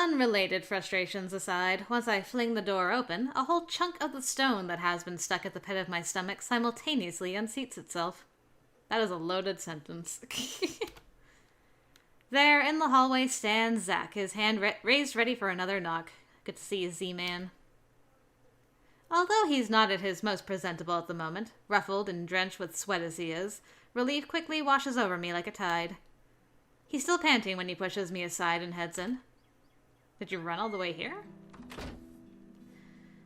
Unrelated frustrations aside, once I fling the door open, a whole chunk of the stone that has been stuck at the pit of my stomach simultaneously unseats itself. That is a loaded sentence. There, in the hallway, stands Zach, his hand raised ready for another knock. Good to see you, Z-Man. Although he's not at his most presentable at the moment, ruffled and drenched with sweat as he is, relief quickly washes over me like a tide. He's still panting when he pushes me aside and heads in. Did you run all the way here?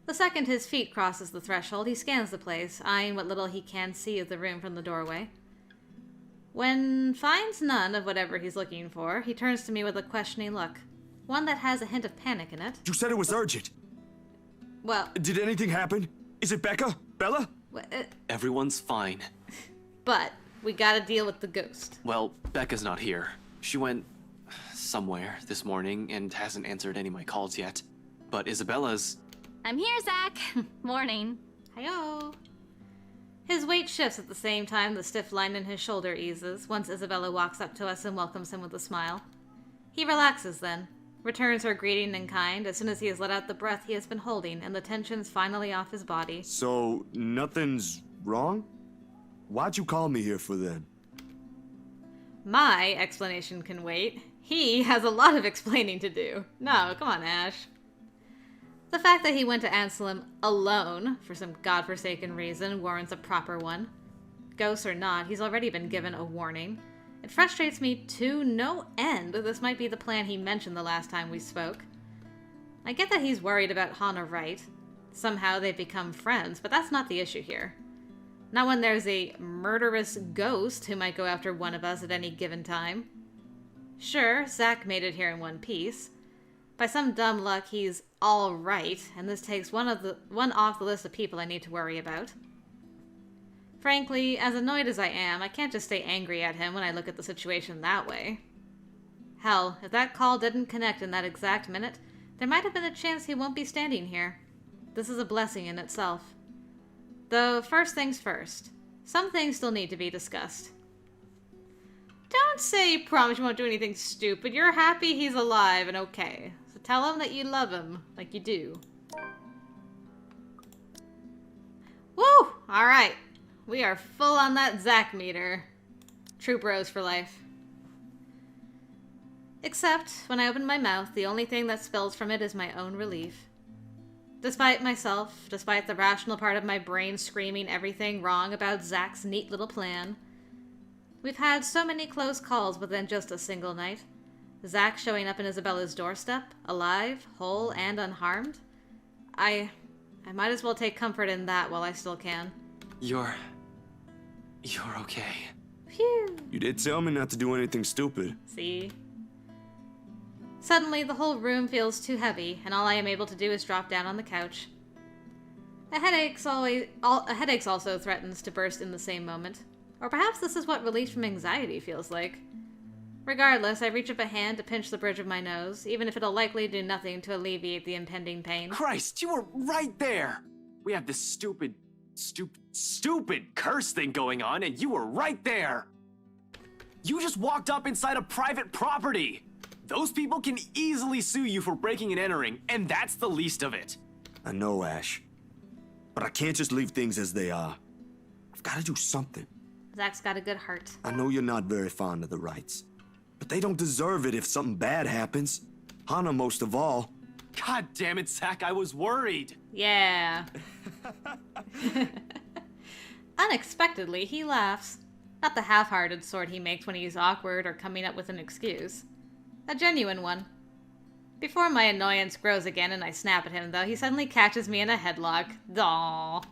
The second his feet crosses the threshold, he scans the place, eyeing what little he can see of the room from the doorway. When finds none of whatever he's looking for, he turns to me with a questioning look, one that has a hint of panic in it. You said it was urgent. Well... Did anything happen? Is it Becca? Bella? Everyone's fine. But we gotta deal with the ghost. Well, Becca's not here. She went somewhere this morning and hasn't answered any of my calls yet. But Isabella's... I'm here, Zach. Morning. Hi-yo. His weight shifts at the same time the stiff line in his shoulder eases, once Isabella walks up to us and welcomes him with a smile. He relaxes then, returns her greeting in kind as soon as he has let out the breath he has been holding and the tension's finally off his body. So, nothing's wrong? Why'd you call me here for then? My explanation can wait. He has a lot of explaining to do. No, come on, Ash. The fact that he went to Anselm alone, for some godforsaken reason, warrants a proper one. Ghost or not, he's already been given a warning. It frustrates me to no end that this might be the plan he mentioned the last time we spoke. I get that he's worried about Hannah Wright. Somehow they've become friends, but that's not the issue here. Not when there's a murderous ghost who might go after one of us at any given time. Sure, Zach made it here in one piece. By some dumb luck, he's all right, and this takes one off the list of people I need to worry about. Frankly, as annoyed as I am, I can't just stay angry at him when I look at the situation that way. Hell, if that call didn't connect in that exact minute, there might have been a chance he won't be standing here. This is a blessing in itself. Though, first things first, some things still need to be discussed. Don't say you promise you won't do anything stupid. You're happy he's alive and okay. So tell him that you love him, like you do. Woo! Alright. We are full on that Zach meter. True bros for life. Except, when I open my mouth, the only thing that spills from it is my own relief. Despite myself, despite the rational part of my brain screaming everything wrong about Zach's neat little plan, we've had so many close calls within just a single night. Zach showing up in Isabella's doorstep, alive, whole, and unharmed. I might as well take comfort in that while I still can. You're okay. Phew. You did tell me not to do anything stupid. See? Suddenly, the whole room feels too heavy, and all I am able to do is drop down on the couch. A headache also threatens to burst in the same moment. Or perhaps this is what relief from anxiety feels like. Regardless, I reach up a hand to pinch the bridge of my nose, even if it'll likely do nothing to alleviate the impending pain. Christ, you were right there! We have this stupid curse thing going on, and you were right there! You just walked up inside a private property! Those people can easily sue you for breaking and entering, and that's the least of it. I know, Ash. But I can't just leave things as they are. I've got to do something. Zach's got a good heart. I know you're not very fond of the Wrights, but they don't deserve it if something bad happens. Hannah most of all. God damn it, Zach, I was worried. Yeah. Unexpectedly, he laughs. Not the half-hearted sort he makes when he's awkward or coming up with an excuse. A genuine one. Before my annoyance grows again and I snap at him, though, he suddenly catches me in a headlock. Aww.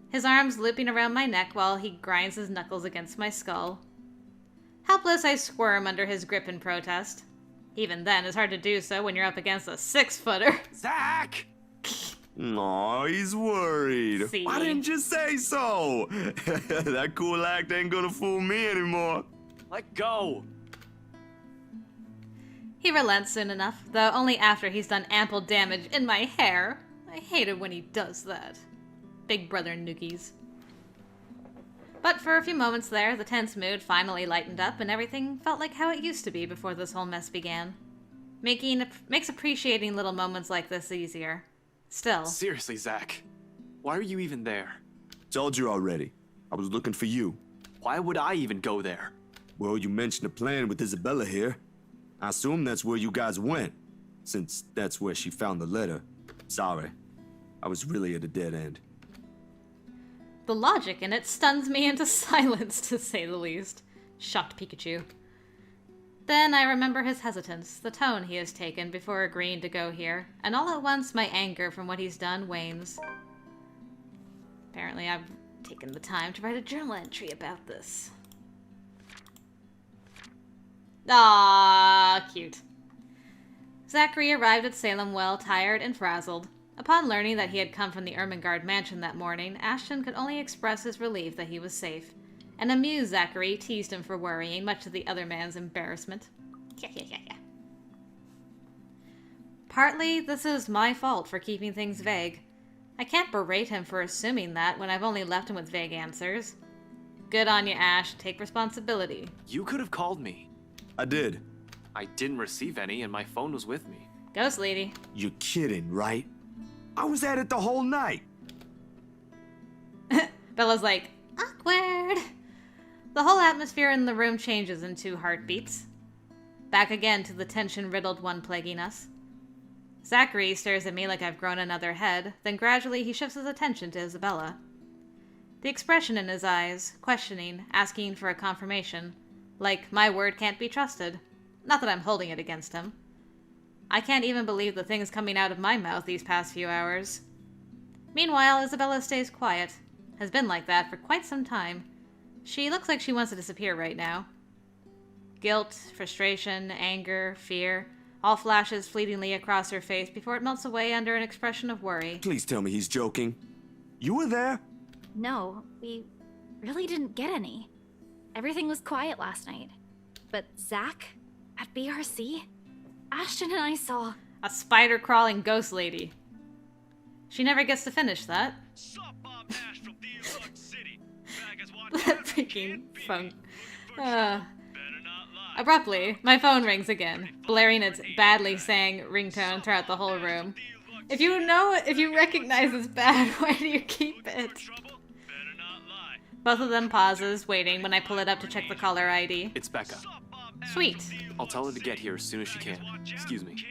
His arms looping around my neck while he grinds his knuckles against my skull. Helpless, I squirm under his grip in protest. Even then, it's hard to do so when you're up against a 6-footer. Zach! Aw, he's worried. See? Why didn't you say so? That cool act ain't gonna fool me anymore. Let go! He relents soon enough, though only after he's done ample damage in my hair. I hate it when he does that. Big brother noogies. But for a few moments there, the tense mood finally lightened up and everything felt like how it used to be before this whole mess began. Makes appreciating little moments like this easier. Still. Seriously, Zach. Why are you even there? Told you already. I was looking for you. Why would I even go there? Well, you mentioned a plan with Isabella here. I assume that's where you guys went, since that's where she found the letter. Sorry. I was really at a dead end. The logic in it stuns me into silence, to say the least. Shocked Pikachu. Then I remember his hesitance, the tone he has taken before agreeing to go here, and all at once my anger from what he's done wanes. Apparently I've taken the time to write a journal entry about this. Ah, cute. Zachary arrived at Salem well, tired and frazzled. Upon learning that he had come from the Ermengarde mansion that morning, Ashton could only express his relief that he was safe. An amused Zachary teased him for worrying, much to the other man's embarrassment. Partly, this is my fault for keeping things vague. I can't berate him for assuming that when I've only left him with vague answers. Good on you, Ash. Take responsibility. You could have called me. I did. I didn't receive any, and my phone was with me. Ghost lady. You're kidding, right? I was at it the whole night. Bella's like, awkward. The whole atmosphere in the room changes in 2 heartbeats. Back again to the tension-riddled one plaguing us. Zachary stares at me like I've grown another head, then gradually he shifts his attention to Isabella. The expression in his eyes, questioning, asking for a confirmation, like my word can't be trusted. Not that I'm holding it against him. I can't even believe the things coming out of my mouth these past few hours. Meanwhile, Isabella stays quiet. Has been like that for quite some time. She looks like she wants to disappear right now. Guilt, frustration, anger, fear, all flashes fleetingly across her face before it melts away under an expression of worry. Please tell me he's joking. You were there? No, we really didn't get any. Everything was quiet last night. But Zach, at BRC, Ashton and I saw... A spider-crawling ghost lady. She never gets to finish that. That freaking phone. Abruptly, my phone rings again, blaring its badly sang ringtone throughout the whole room. If you recognize it's bad, why do you keep it? Both of them pauses, waiting when I pull it up to check the caller ID. It's Becca. Sweet. I'll tell her to get here as soon as she can. Excuse me.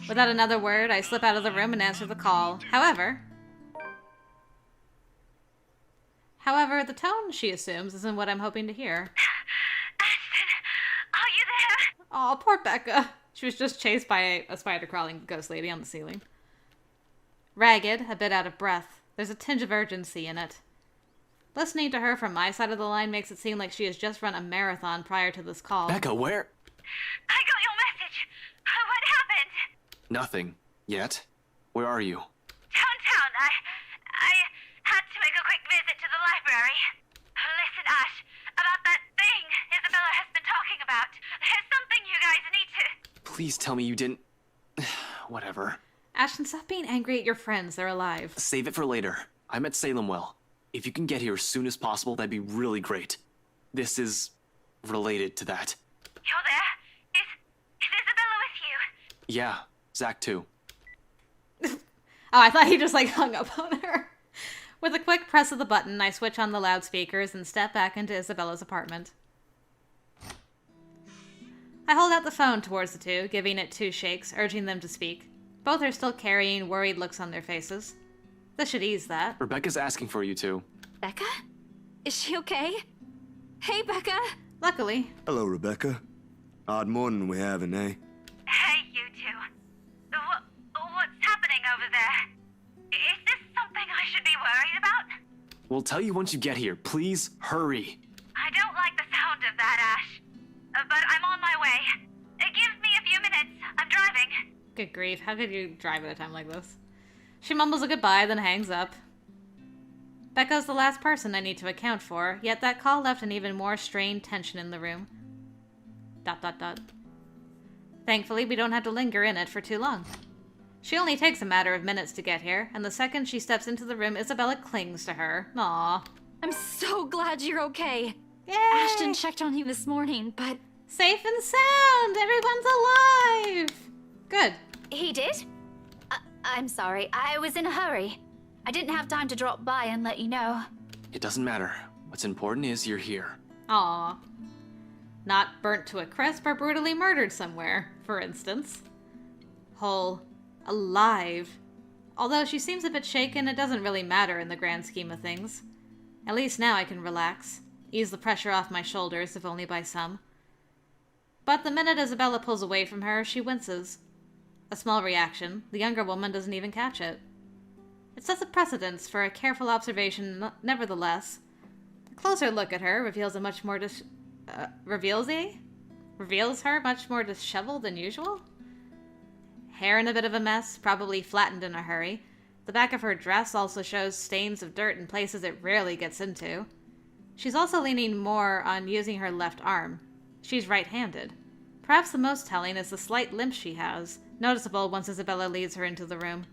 Without another word, I slip out of the room and answer the call. However, the tone, she assumes, isn't what I'm hoping to hear. Ashton, are you there? Aw, poor Becca. She was just chased by a spider-crawling ghost lady on the ceiling. Ragged, a bit out of breath. There's a tinge of urgency in it. Listening to her from my side of the line makes it seem like she has just run a marathon prior to this call. Becca, where? I got your message. What happened? Nothing. Yet. Where are you? Downtown. I had to make a quick visit to the library. Listen, Ash, about that thing Isabella has been talking about. There's something you guys need to... Please tell me you didn't... Whatever. Ashton, stop being angry at your friends. They're alive. Save it for later. I'm at Salem Well. If you can get here as soon as possible, that'd be really great. This is... related to that. You're there? Is Isabella with you? Yeah, Zach too. Oh, I thought he just, hung up on her. With a quick press of the button, I switch on the loudspeakers and step back into Isabella's apartment. I hold out the phone towards the two, giving it 2 shakes, urging them to speak. Both are still carrying worried looks on their faces. This should ease that. Rebecca's asking for you two. Becca? Is she okay? Hey, Becca. Luckily. Hello, Rebecca. Odd morning we're having, eh? Hey, you two. What's happening over there? Is this something I should be worried about? We'll tell you once you get here. Please, hurry. I don't like the sound of that, Ash. But I'm on my way. Give me a few minutes. I'm driving. Good grief, how could you drive at a time like this? She mumbles a goodbye, then hangs up. Becca's the last person I need to account for, yet that call left an even more strained tension in the room. ... Thankfully, we don't have to linger in it for too long. She only takes a matter of minutes to get here, and the second she steps into the room, Isabella clings to her. Aww. I'm so glad you're okay. Yay! Ashton checked on you this morning, but Safe and sound! Everyone's alive! Good. He did? I'm sorry. I was in a hurry. I didn't have time to drop by and let you know. It doesn't matter. What's important is you're here. Aw. Not burnt to a crisp or brutally murdered somewhere, for instance. Whole. Alive. Although she seems a bit shaken, it doesn't really matter in the grand scheme of things. At least now I can relax. Ease the pressure off my shoulders, if only by some. But the minute Isabella pulls away from her, she winces. A small reaction. The younger woman doesn't even catch it. It sets a precedence for a careful observation, nevertheless. A closer look at her reveals her much more disheveled than usual? Hair in a bit of a mess, probably flattened in a hurry. The back of her dress also shows stains of dirt in places it rarely gets into. She's also leaning more on using her left arm. She's right-handed. Perhaps the most telling is the slight limp she has, noticeable once Isabella leads her into the room.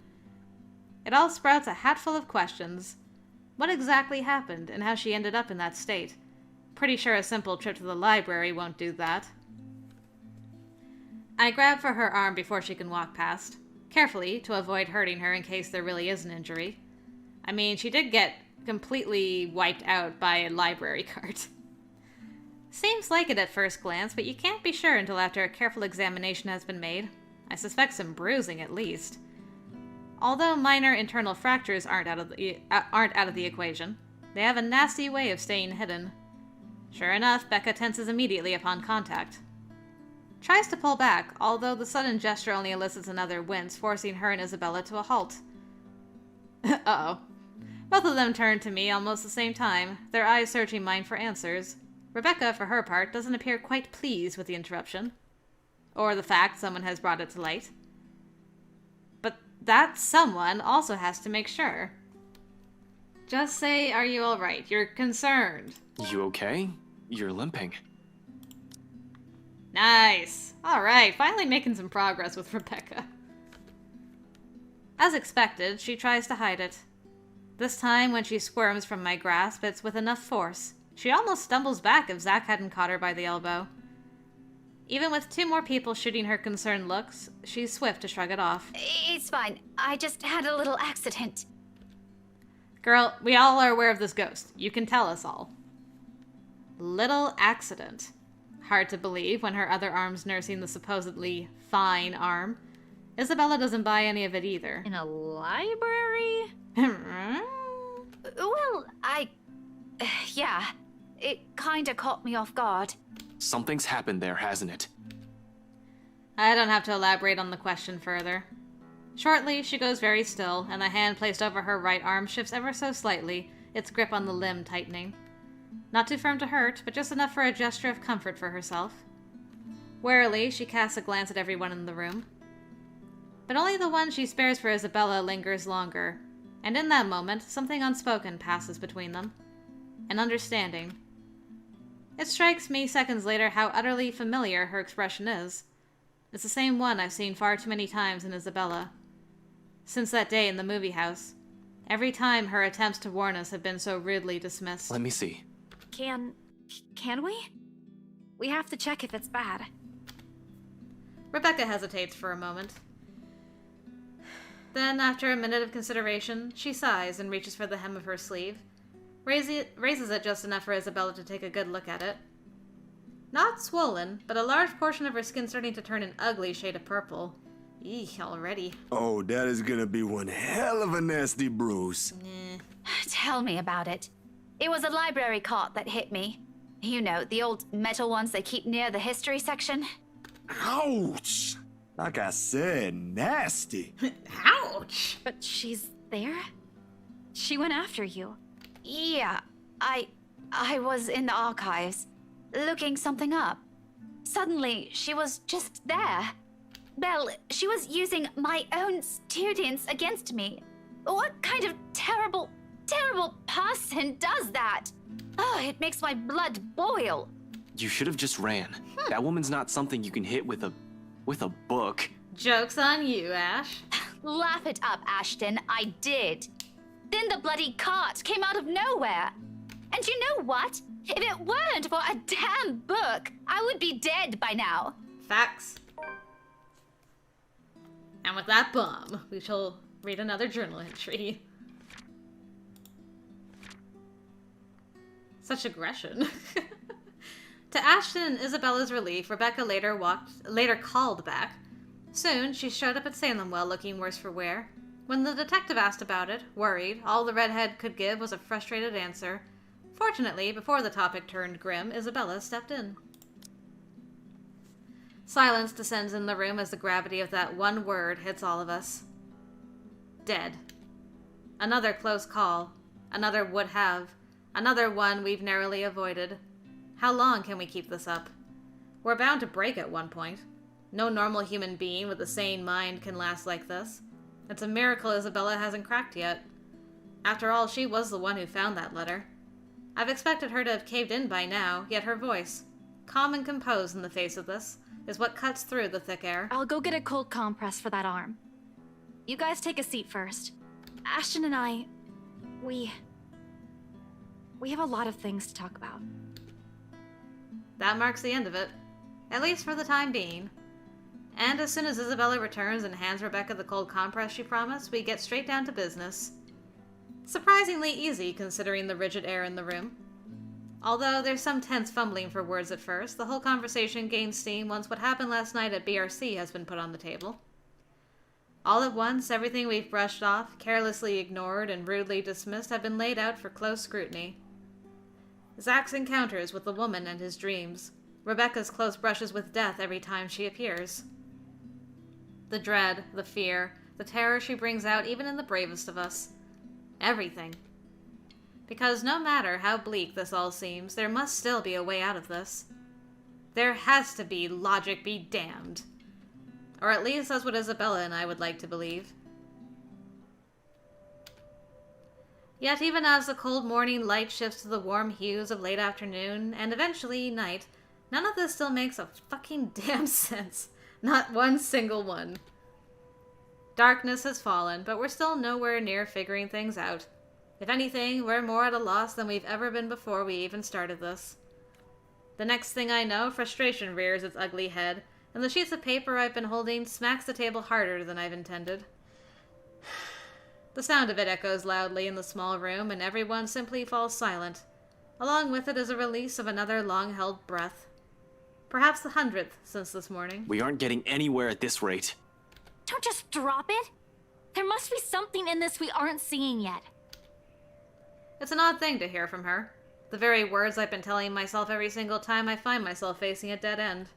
It all sprouts a hatful of questions. What exactly happened, and how she ended up in that state? Pretty sure a simple trip to the library won't do that. I grab for her arm before she can walk past, carefully to avoid hurting her in case there really is an injury. I mean, she did get completely wiped out by a library cart. Seems like it at first glance, but you can't be sure until after a careful examination has been made. I suspect some bruising at least. Although minor internal fractures aren't out of the equation, they have a nasty way of staying hidden. Sure enough, Becca tenses immediately upon contact. Tries to pull back, although the sudden gesture only elicits another wince, forcing her and Isabella to a halt. Uh-oh. Both of them turn to me almost the same time, their eyes searching mine for answers. Rebecca, for her part, doesn't appear quite pleased with the interruption. Or the fact someone has brought it to light. But that someone also has to make sure. Just say, are you alright? You're concerned. You okay? You're limping. Nice. Alright, finally making some progress with Rebecca. As expected, she tries to hide it. This time, when she squirms from my grasp, it's with enough force. She almost stumbles back if Zach hadn't caught her by the elbow. Even with two more people shooting her concerned looks, she's swift to shrug it off. It's fine. I just had a little accident. Girl, we all are aware of this ghost. You can tell us all. Little accident. Hard to believe when her other arm's nursing the supposedly fine arm. Isabella doesn't buy any of it either. In a library? Well, yeah. It kinda caught me off guard. Something's happened there, hasn't it? I don't have to elaborate on the question further. Shortly, she goes very still, and the hand placed over her right arm shifts ever so slightly, its grip on the limb tightening. Not too firm to hurt, but just enough for a gesture of comfort for herself. Warily, she casts a glance at everyone in the room. But only the one she spares for Isabella lingers longer, and in that moment, something unspoken passes between them. An understanding. It strikes me seconds later how utterly familiar her expression is. It's the same one I've seen far too many times in Isabella. Since that day in the movie house. Every time her attempts to warn us have been so rudely dismissed. Let me see. Can we? We have to check if it's bad. Rebecca hesitates for a moment. Then, after a minute of consideration, she sighs and reaches for the hem of her sleeve. Raises it just enough for Isabella to take a good look at it. Not swollen, but a large portion of her skin starting to turn an ugly shade of purple. Eek, already. Oh, that is gonna be one hell of a nasty bruise. Tell me about it. It was a library cart that hit me. You know, the old metal ones they keep near the history section. Ouch! Like I said, nasty. Ouch! But she's there? She went after you. Yeah, I was in the archives, looking something up. Suddenly, she was just there. Well, she was using my own students against me. What kind of terrible person does that? Oh, it makes my blood boil. You should have just ran. That woman's not something you can hit with a book. Joke's on you, Ash. Laugh it up, Ashton. I did. Then the bloody cart came out of nowhere. And you know what? If it weren't for a damn book, I would be dead by now. Facts. And with that bomb, we shall read another journal entry. Such aggression. To Ashton and Isabella's relief, Rebecca later called back. Soon, she showed up at Salem Well looking worse for wear. When the detective asked about it, worried, all the redhead could give was a frustrated answer. Fortunately, before the topic turned grim, Isabella stepped in. Silence descends in the room as the gravity of that one word hits all of us. Dead. Another close call. Another would have. Another one we've narrowly avoided. How long can we keep this up? We're bound to break at one point. No normal human being with a sane mind can last like this. It's a miracle Isabella hasn't cracked yet. After all, she was the one who found that letter. I've expected her to have caved in by now, yet her voice, calm and composed in the face of this, is what cuts through the thick air. I'll go get a cold compress for that arm. You guys take a seat first. Ashton and I, we have a lot of things to talk about. That marks the end of it, at least for the time being. And as soon as Isabella returns and hands Rebecca the cold compress she promised, we get straight down to business. Surprisingly easy considering the rigid air in the room. Although there's some tense fumbling for words at first, the whole conversation gains steam once what happened last night at BRC has been put on the table. All at once, everything we've brushed off, carelessly ignored, and rudely dismissed have been laid out for close scrutiny. Zach's encounters with the woman and his dreams. Rebecca's close brushes with death every time she appears. The dread, the fear, the terror she brings out even in the bravest of us. Everything. Because no matter how bleak this all seems, there must still be a way out of this. There has to be, logic be damned. Or at least that's what Isabella and I would like to believe. Yet even as the cold morning light shifts to the warm hues of late afternoon, and eventually night, none of this still makes a fucking damn sense. Not one single one. Darkness has fallen, but we're still nowhere near figuring things out. If anything, we're more at a loss than we've ever been before we even started this. The next thing I know, frustration rears its ugly head, and the sheets of paper I've been holding smacks the table harder than I've intended. The sound of it echoes loudly in the small room, and everyone simply falls silent. Along with it is a release of another long-held breath. Perhaps the 100th since this morning. We aren't getting anywhere at this rate. Don't just drop it. There must be something in this we aren't seeing yet. It's an odd thing to hear from her. The very words I've been telling myself every single time I find myself facing a dead end.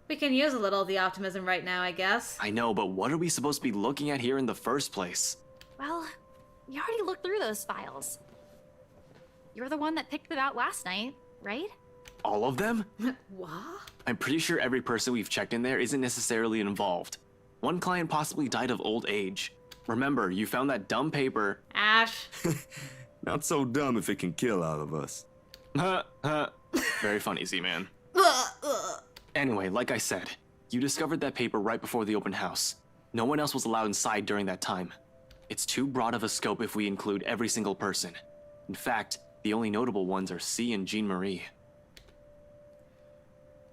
We can use a little of the optimism right now, I guess. I know, but what are we supposed to be looking at here in the first place? Well, you already looked through those files. You're the one that picked it out last night, right? All of them? What? I'm pretty sure every person we've checked in there isn't necessarily involved. One client possibly died of old age. Remember, you found that dumb paper. Ash. Not so dumb if it can kill all of us. Very funny, Z-Man. Anyway, like I said, you discovered that paper right before the open house. No one else was allowed inside during that time. It's too broad of a scope if we include every single person. In fact, the only notable ones are C and Jean-Marie.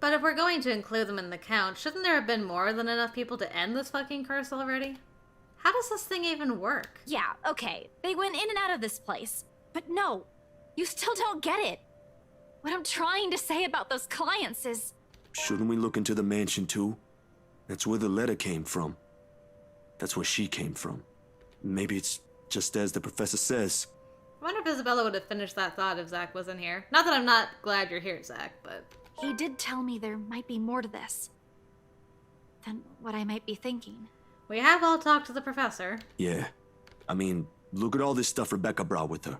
But if we're going to include them in the count, shouldn't there have been more than enough people to end this fucking curse already? How does this thing even work? Yeah, okay. They went in and out of this place. But no, you still don't get it. What I'm trying to say about those clients is... Shouldn't we look into the mansion too? That's where the letter came from. That's where she came from. Maybe it's just as the professor says. I wonder if Isabella would have finished that thought if Zach wasn't here. Not that I'm not glad you're here, Zach, but... He did tell me there might be more to this than what I might be thinking. We have all talked to the professor. Yeah. I mean, look at all this stuff Rebecca brought with her.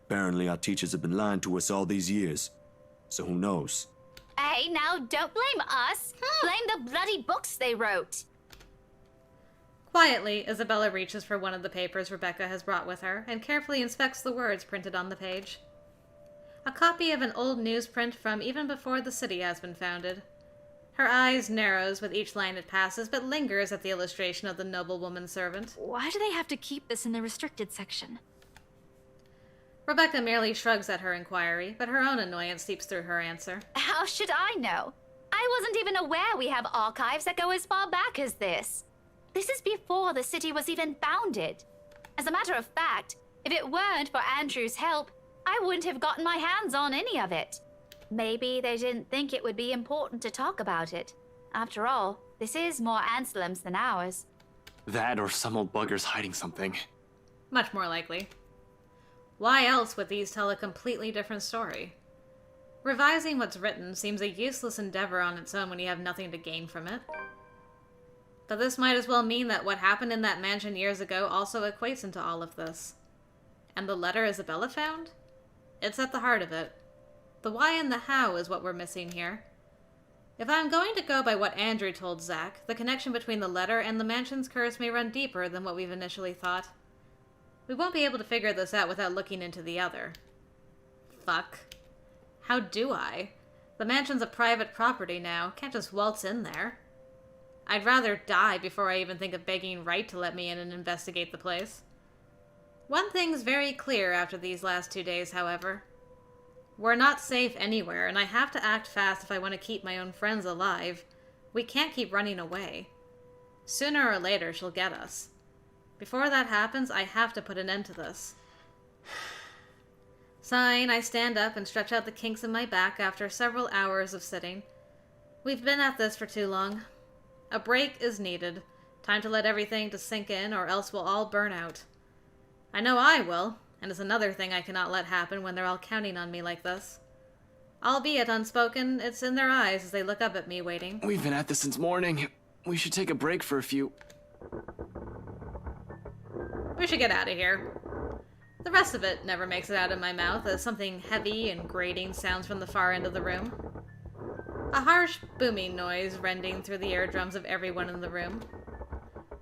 Apparently our teachers have been lying to us all these years. So who knows? Hey, now don't blame us. Blame the bloody books they wrote. Quietly, Isabella reaches for one of the papers Rebecca has brought with her and carefully inspects the words printed on the page. A copy of an old newsprint from even before the city has been founded. Her eyes narrows with each line it passes, but lingers at the illustration of the noble woman servant. Why do they have to keep this in the restricted section? Rebecca merely shrugs at her inquiry, but her own annoyance seeps through her answer. How should I know? I wasn't even aware we have archives that go as far back as this. This is before the city was even founded. As a matter of fact, if it weren't for Andrew's help, I wouldn't have gotten my hands on any of it. Maybe they didn't think it would be important to talk about it. After all, this is more Anselm's than ours. That or some old bugger's hiding something. Much more likely. Why else would these tell a completely different story? Revising what's written seems a useless endeavor on its own when you have nothing to gain from it. But this might as well mean that what happened in that mansion years ago also equates into all of this. And the letter Isabella found? It's at the heart of it. The why and the how is what we're missing here. If I'm going to go by what Andrew told Zach, the connection between the letter and the mansion's curse may run deeper than what we've initially thought. We won't be able to figure this out without looking into the other. Fuck. How do I? The mansion's a private property now. Can't just waltz in there. I'd rather die before I even think of begging Wright to let me in and investigate the place. One thing's very clear after these last 2 days, however. We're not safe anywhere, and I have to act fast if I want to keep my own friends alive. We can't keep running away. Sooner or later, she'll get us. Before that happens, I have to put an end to this. Sighing, I stand up and stretch out the kinks in my back after several hours of sitting. We've been at this for too long. A break is needed. Time to let everything to sink in, or else we'll all burn out. I know I will, and it's another thing I cannot let happen when they're all counting on me like this. Albeit unspoken, it's in their eyes as they look up at me waiting. We've been at this since morning. We should take a break for a few... We should get out of here. The rest of it never makes it out of my mouth as something heavy and grating sounds from the far end of the room. A harsh, booming noise rending through the eardrums of everyone in the room.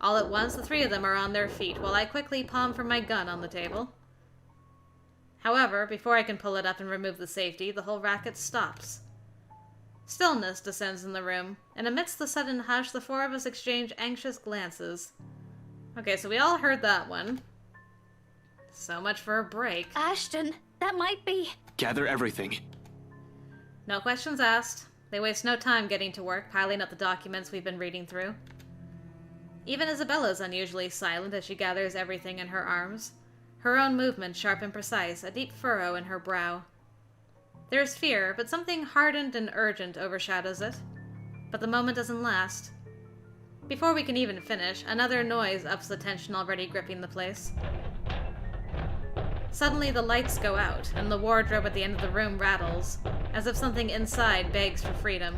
All at once, the three of them are on their feet while I quickly palm for my gun on the table. However, before I can pull it up and remove the safety, the whole racket stops. Stillness descends in the room, and amidst the sudden hush, the four of us exchange anxious glances. Okay, so we all heard that one. So much for a break. Ashton, that might be... Gather everything. No questions asked. They waste no time getting to work, piling up the documents we've been reading through. Even Isabella's unusually silent as she gathers everything in her arms. Her own movement sharp and precise, a deep furrow in her brow. There's fear, but something hardened and urgent overshadows it. But the moment doesn't last. Before we can even finish, another noise ups the tension already gripping the place. Suddenly the lights go out, and the wardrobe at the end of the room rattles, as if something inside begs for freedom.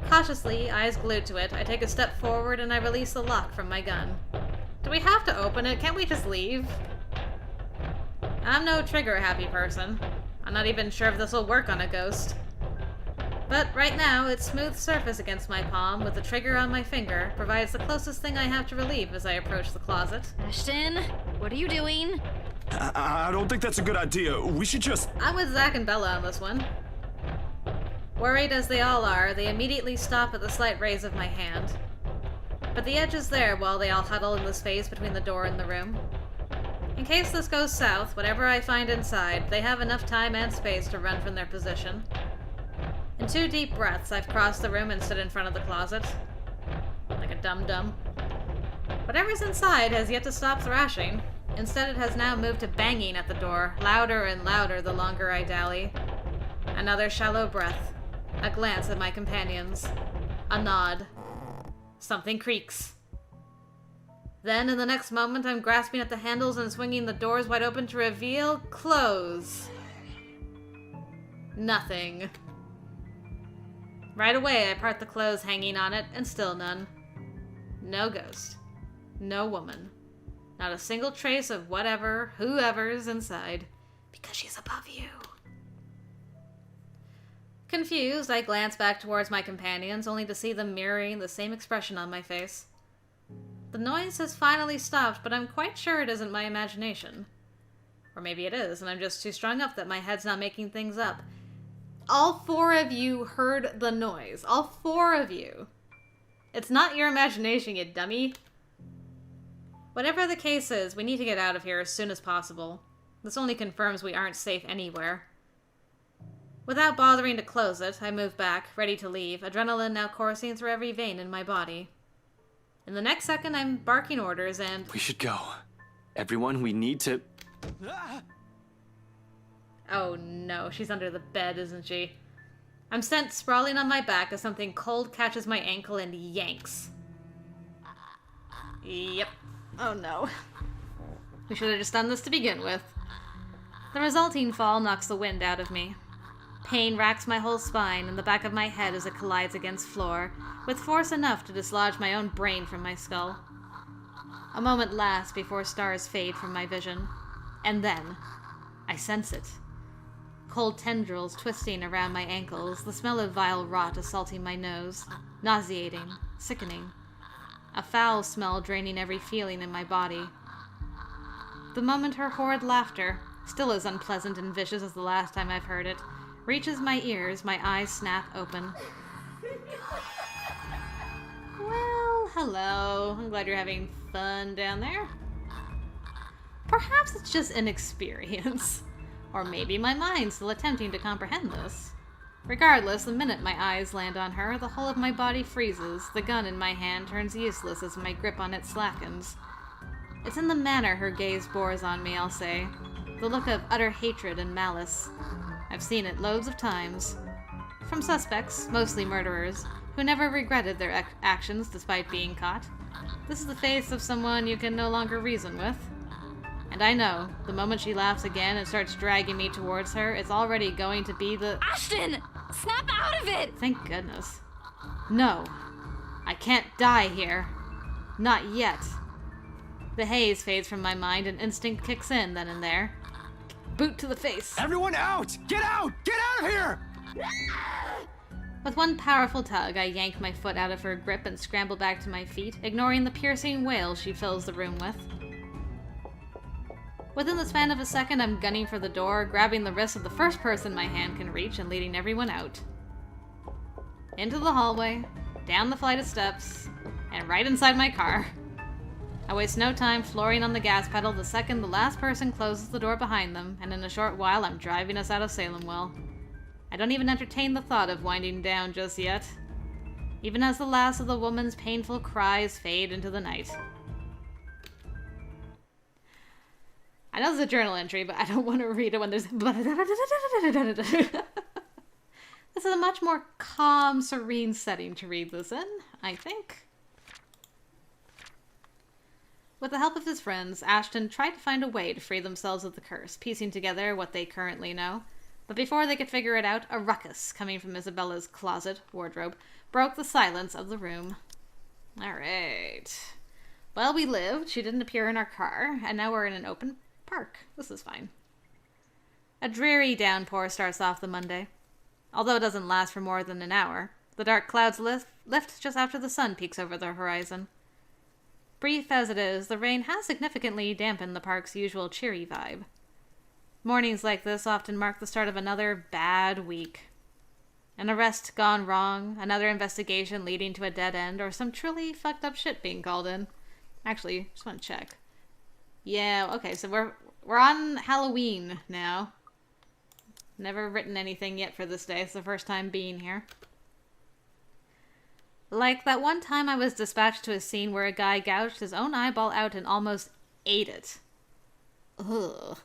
Cautiously, eyes glued to it, I take a step forward and I release the lock from my gun. Do we have to open it? Can't we just leave? I'm no trigger-happy person. I'm not even sure if this will work on a ghost. But right now, its smooth surface against my palm with the trigger on my finger provides the closest thing I have to relief as I approach the closet. Ashton, what are you doing? I don't think that's a good idea. We should just... I'm with Zach and Bella on this one. Worried as they all are, they immediately stop at the slight raise of my hand. But the edge is there while they all huddle in the space between the door and the room. In case this goes south, whatever I find inside, they have enough time and space to run from their position. In 2 deep breaths, I've crossed the room and stood in front of the closet. Like a dum-dum. Whatever's inside has yet to stop thrashing. Instead, it has now moved to banging at the door, louder and louder the longer I dally. Another shallow breath. A glance at my companions. A nod. Something creaks. Then, in the next moment, I'm grasping at the handles and swinging the doors wide open to reveal... close. Nothing. Right away, I part the clothes hanging on it, and still none. No ghost. No woman. Not a single trace of whatever, whoever's inside. Because she's above you. Confused, I glance back towards my companions, only to see them mirroring the same expression on my face. The noise has finally stopped, but I'm quite sure it isn't my imagination. Or maybe it is, and I'm just too strung up that my head's not making things up. All 4 of you heard the noise. All 4 of you. It's not your imagination, you dummy. Whatever the case is, we need to get out of here as soon as possible. This only confirms we aren't safe anywhere. Without bothering to close it, I move back, ready to leave, adrenaline now coursing through every vein in my body. In the next second, I'm barking orders and... We should go. Everyone, we need to... Oh no, she's under the bed, isn't she? I'm sent sprawling on my back as something cold catches my ankle and yanks. Yep. Oh no. We should have just done this to begin with. The resulting fall knocks the wind out of me. Pain racks my whole spine and the back of my head as it collides against floor, with force enough to dislodge my own brain from my skull. A moment lasts before stars fade from my vision. And then, I sense it. Cold tendrils twisting around my ankles, the smell of vile rot assaulting my nose, nauseating, sickening. A foul smell draining every feeling in my body. The moment her horrid laughter, still as unpleasant and vicious as the last time I've heard it, reaches my ears, my eyes snap open. Well, hello. I'm glad you're having fun down there. Perhaps it's just inexperience. Or maybe my mind's still attempting to comprehend this. Regardless, the minute my eyes land on her, the whole of my body freezes, the gun in my hand turns useless as my grip on it slackens. It's in the manner her gaze bores on me, I'll say. The look of utter hatred and malice. I've seen it loads of times. From suspects, mostly murderers, who never regretted their actions despite being caught. This is the face of someone you can no longer reason with. And I know, the moment she laughs again and starts dragging me towards her, it's already going to be the— Ashton! Snap out of it! Thank goodness. No. I can't die here. Not yet. The haze fades from my mind and instinct kicks in then and there. Boot to the face. Everyone out! Get out! Get out of here! With one powerful tug, I yank my foot out of her grip and scramble back to my feet, ignoring the piercing wail she fills the room with. Within the span of a second, I'm gunning for the door, grabbing the wrist of the first person my hand can reach and leading everyone out. Into the hallway, down the flight of steps, and right inside my car. I waste no time flooring on the gas pedal the second the last person closes the door behind them, and in a short while I'm driving us out of Salem well. I don't even entertain the thought of winding down just yet, even as the last of the woman's painful cries fade into the night. I know it's a journal entry, but I don't want to read it when there's... This is a much more calm, serene setting to read this in, I think. With the help of his friends, Ashton tried to find a way to free themselves of the curse, piecing together what they currently know. But before they could figure it out, a ruckus coming from Isabella's closet, wardrobe, broke the silence of the room. Alright. Well, we lived, she didn't appear in our car, and now we're in an open park. This is fine. A dreary downpour starts off the Monday. Although it doesn't last for more than an hour, the dark clouds lift just after the sun peeks over the horizon. Brief as it is, the rain has significantly dampened the park's usual cheery vibe. Mornings like this often mark the start of another bad week. An arrest gone wrong, another investigation leading to a dead end, or some truly fucked up shit being called in. Actually, just want to check. Yeah, okay, so we're on Halloween now. Never written anything yet for this day. It's the first time being here. Like that one time I was dispatched to a scene where a guy gouged his own eyeball out and almost ate it. Ugh.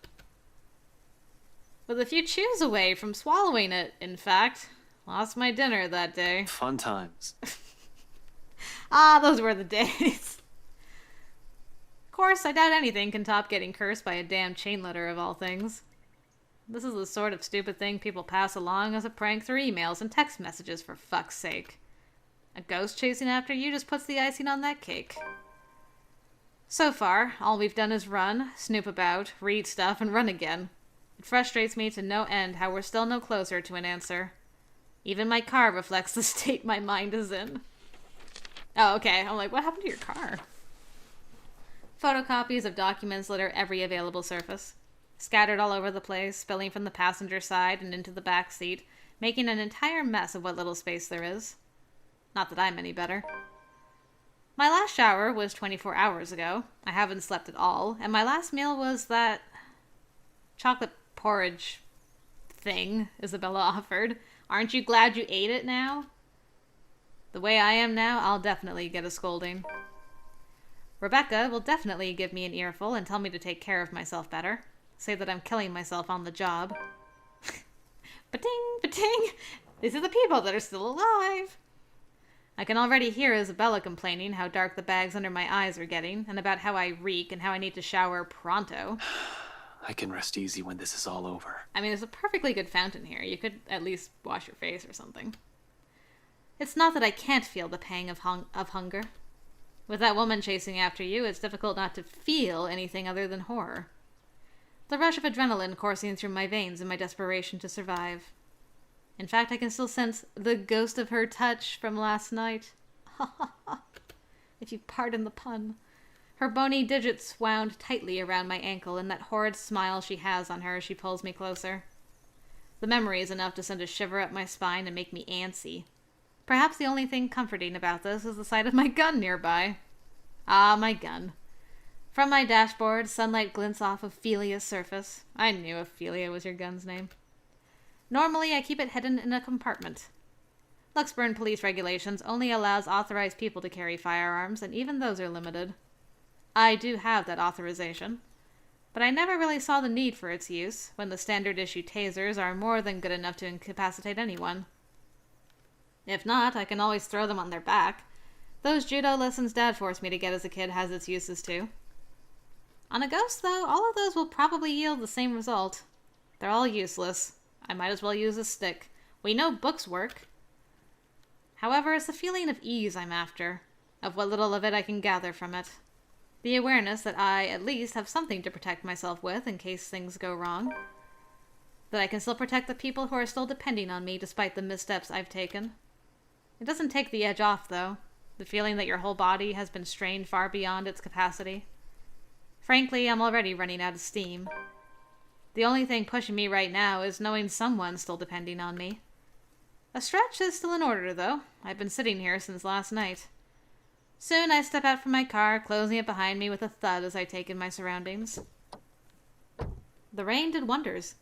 With a few chews away from swallowing it, in fact. Lost my dinner that day. Fun times. Ah, those were the days. Of course, I doubt anything can top getting cursed by a damn chain letter of all things. This is the sort of stupid thing people pass along as a prank through emails and text messages, for fuck's sake. A ghost chasing after you just puts the icing on that cake. So far, all we've done is run, snoop about, read stuff, and run again. It frustrates me to no end how we're still no closer to an answer. Even my car reflects the state my mind is in. Oh, okay. I'm like, what happened to your car? Photocopies of documents litter every available surface. Scattered all over the place, spilling from the passenger side and into the back seat, making an entire mess of what little space there is. Not that I'm any better. My last shower was 24 hours ago. I haven't slept at all, and my last meal was that chocolate porridge thing Isabella offered. Aren't you glad you ate it now? The way I am now, I'll definitely get a scolding. Rebecca will definitely give me an earful and tell me to take care of myself better. Say that I'm killing myself on the job. Ba-ting, ba-ting! These are the people that are still alive! I can already hear Isabella complaining how dark the bags under my eyes are getting, and about how I reek and how I need to shower pronto. I can rest easy when this is all over. I mean, there's a perfectly good fountain here. You could at least wash your face or something. It's not that I can't feel the pang of hunger. With that woman chasing after you, it's difficult not to feel anything other than horror. The rush of adrenaline coursing through my veins in my desperation to survive. In fact, I can still sense the ghost of her touch from last night. Ha ha ha. If you pardon the pun. Her bony digits wound tightly around my ankle and that horrid smile she has on her as she pulls me closer. The memory is enough to send a shiver up my spine and make me antsy. Perhaps the only thing comforting about this is the sight of my gun nearby. Ah, my gun. From my dashboard, sunlight glints off Ophelia's surface. I knew Ophelia was your gun's name. Normally, I keep it hidden in a compartment. Luxburn police regulations only allows authorized people to carry firearms, and even those are limited. I do have that authorization, but I never really saw the need for its use, when the standard issue tasers are more than good enough to incapacitate anyone. If not, I can always throw them on their back. Those judo lessons Dad forced me to get as a kid has its uses too. On a ghost, though, all of those will probably yield the same result. They're all useless. I might as well use a stick. We know books work. However, it's the feeling of ease I'm after, of what little of it I can gather from it. The awareness that I, at least, have something to protect myself with in case things go wrong. That I can still protect the people who are still depending on me despite the missteps I've taken. It doesn't take the edge off, though. The feeling that your whole body has been strained far beyond its capacity. Frankly, I'm already running out of steam. The only thing pushing me right now is knowing someone's still depending on me. A stretch is still in order, though. I've been sitting here since last night. Soon I step out from my car, closing it behind me with a thud as I take in my surroundings. The rain did wonders.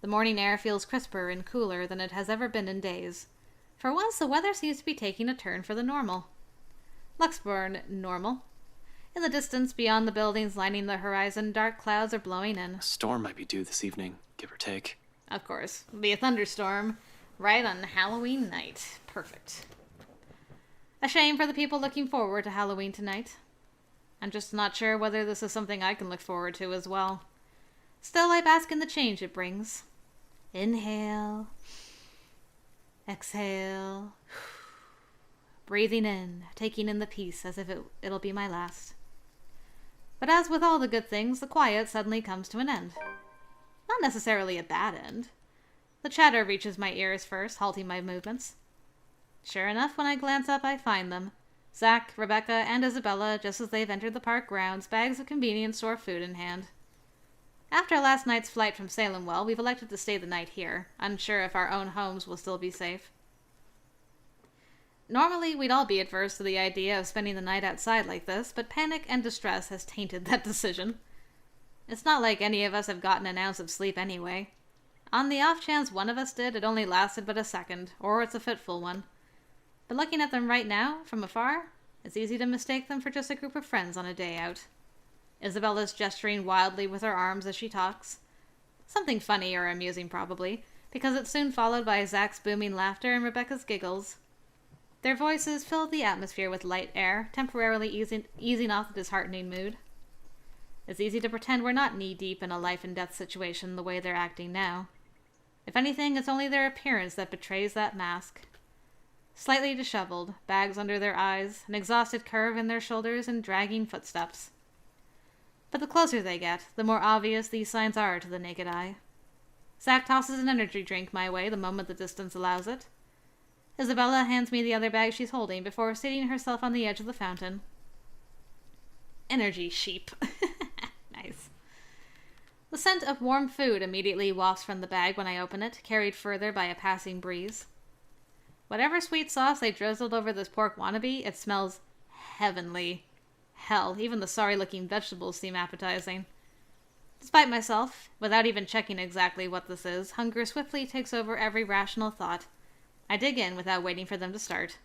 The morning air feels crisper and cooler than it has ever been in days. For once, the weather seems to be taking a turn for the normal. Luxburn normal. In the distance, beyond the buildings lining the horizon, dark clouds are blowing in. A storm might be due this evening, give or take. Of course. It'll be a thunderstorm right on Halloween night. Perfect. A shame for the people looking forward to Halloween tonight. I'm just not sure whether this is something I can look forward to as well. Still, I bask in the change it brings. Inhale. Exhale. Breathing in, taking in the peace as if it'll be my last. But as with all the good things, the quiet suddenly comes to an end. Not necessarily a bad end. The chatter reaches my ears first, halting my movements. Sure enough, when I glance up, I find them. Zach, Rebecca, and Isabella, just as they've entered the park grounds, bags of convenience store food in hand. After last night's flight from Salemwell, we've elected to stay the night here, unsure if our own homes will still be safe. Normally, we'd all be adverse to the idea of spending the night outside like this, but panic and distress has tainted that decision. It's not like any of us have gotten an ounce of sleep anyway. On the off chance one of us did, it only lasted but a second, or it's a fitful one. But looking at them right now, from afar, it's easy to mistake them for just a group of friends on a day out. Isabella's gesturing wildly with her arms as she talks. Something funny or amusing, probably, because it's soon followed by Zach's booming laughter and Rebecca's giggles. Their voices fill the atmosphere with light air, temporarily easing off the disheartening mood. It's easy to pretend we're not knee-deep in a life-and-death situation the way they're acting now. If anything, it's only their appearance that betrays that mask. Slightly disheveled, bags under their eyes, an exhausted curve in their shoulders, and dragging footsteps. But the closer they get, the more obvious these signs are to the naked eye. Zach tosses an energy drink my way the moment the distance allows it. Isabella hands me the other bag she's holding before seating herself on the edge of the fountain. Energy sheep. Nice. The scent of warm food immediately wafts from the bag when I open it, carried further by a passing breeze. Whatever sweet sauce they drizzled over this pork wannabe, it smells heavenly. Hell, even the sorry-looking vegetables seem appetizing. Despite myself, without even checking exactly what this is, hunger swiftly takes over every rational thought. I dig in without waiting for them to start.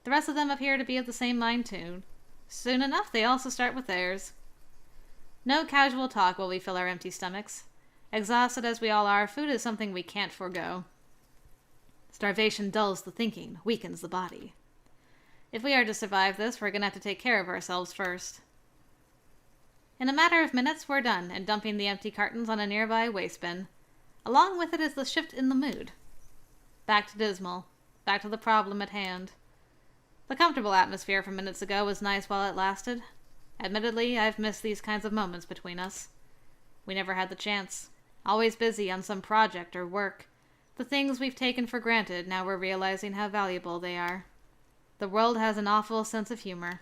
The rest of them appear to be of the same mind too. Soon enough, they also start with theirs. No casual talk while we fill our empty stomachs. Exhausted as we all are, food is something we can't forego. Starvation dulls the thinking, weakens the body. If we are to survive this, we're gonna have to take care of ourselves first. In a matter of minutes, we're done, and dumping the empty cartons on a nearby waste bin. Along with it is the shift in the mood. Back to dismal. Back to the problem at hand. The comfortable atmosphere from minutes ago was nice while it lasted. Admittedly, I've missed these kinds of moments between us. We never had the chance. Always busy on some project or work. The things we've taken for granted, now we're realizing how valuable they are. The world has an awful sense of humor.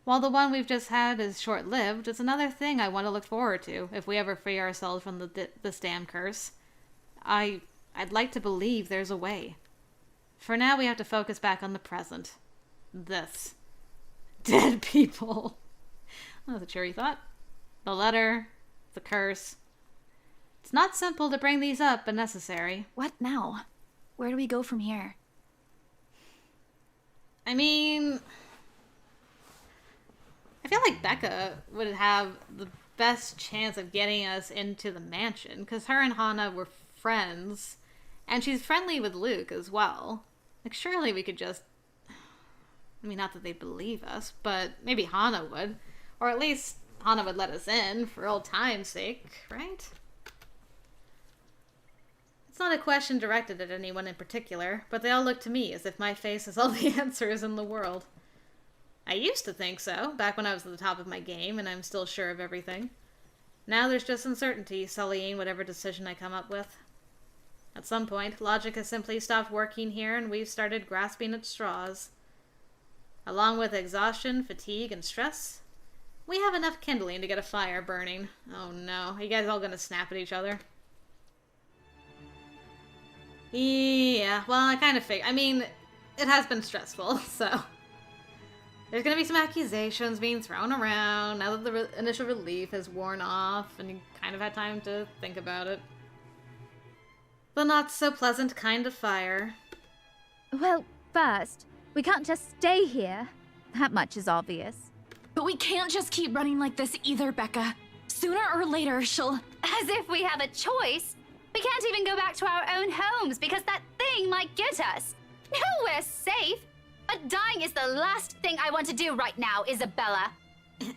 While the one we've just had is short-lived, it's another thing I want to look forward to if we ever free ourselves from this damn curse. I'd like to believe there's a way. For now, we have to focus back on the present. This. Dead people. That was a cheery thought. The letter. The curse. It's not simple to bring these up, but necessary. What now? Where do we go from here? I mean, I feel like Becca would have the best chance of getting us into the mansion, because her and Hana were friends, and she's friendly with Luke as well. Like, surely we could just... I mean, not that they'd believe us, but maybe Hana would. Or at least Hana would let us in, for old time's sake, right? It's not a question directed at anyone in particular, but they all look to me as if my face has all the answers in the world. I used to think so, back when I was at the top of my game, and I'm still sure of everything. Now there's just uncertainty sullying whatever decision I come up with. At some point, logic has simply stopped working here, and we've started grasping at straws. Along with exhaustion, fatigue, and stress, we have enough kindling to get a fire burning. Oh no, are you guys all gonna snap at each other? Yeah, well, I kind of figured. I mean, it has been stressful, so... There's gonna be some accusations being thrown around now that the initial relief has worn off and you kind of had time to think about it. The not-so-pleasant kind of fire. Well, first, we can't just stay here. That much is obvious. But we can't just keep running like this either, Becca. Sooner or later, she'll... As if we have a choice. We can't even go back to our own homes because that thing might get us. Nowhere safe. But dying is the last thing I want to do right now, Isabella.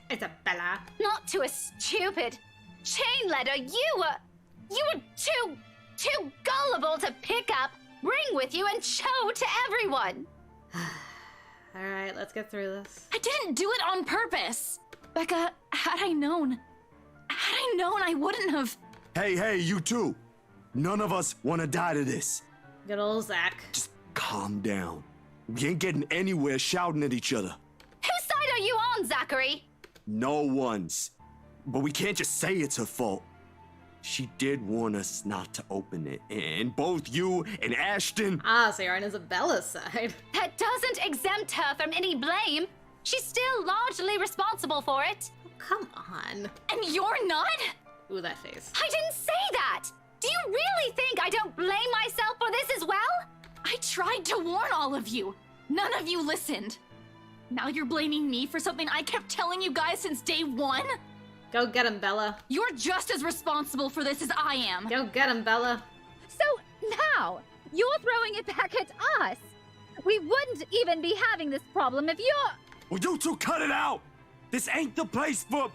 Isabella. Not to a stupid chain letter you were too gullible to pick up, bring with you, and show to everyone. Alright, let's get through this. I didn't do it on purpose. Becca, had I known, I wouldn't have... Hey, you two. None of us want to die to this. Good old Zach. Just calm down. We ain't getting anywhere shouting at each other. Whose side are you on, Zachary? No one's. But we can't just say it's her fault. She did warn us not to open it, and both you and Ashton... Ah, so you're on Isabella's side. That doesn't exempt her from any blame. She's still largely responsible for it. Oh, come on. And you're not? Ooh, that face. I didn't say that! Do you really think I don't blame myself for this as well? I tried to warn all of you. None of you listened. Now you're blaming me for something I kept telling you guys since day one? Go get him, Bella. You're just as responsible for this as I am. Go get him, Bella. So now, you're throwing it back at us. We wouldn't even be having this problem if you're... Well, you two cut it out! This ain't the place for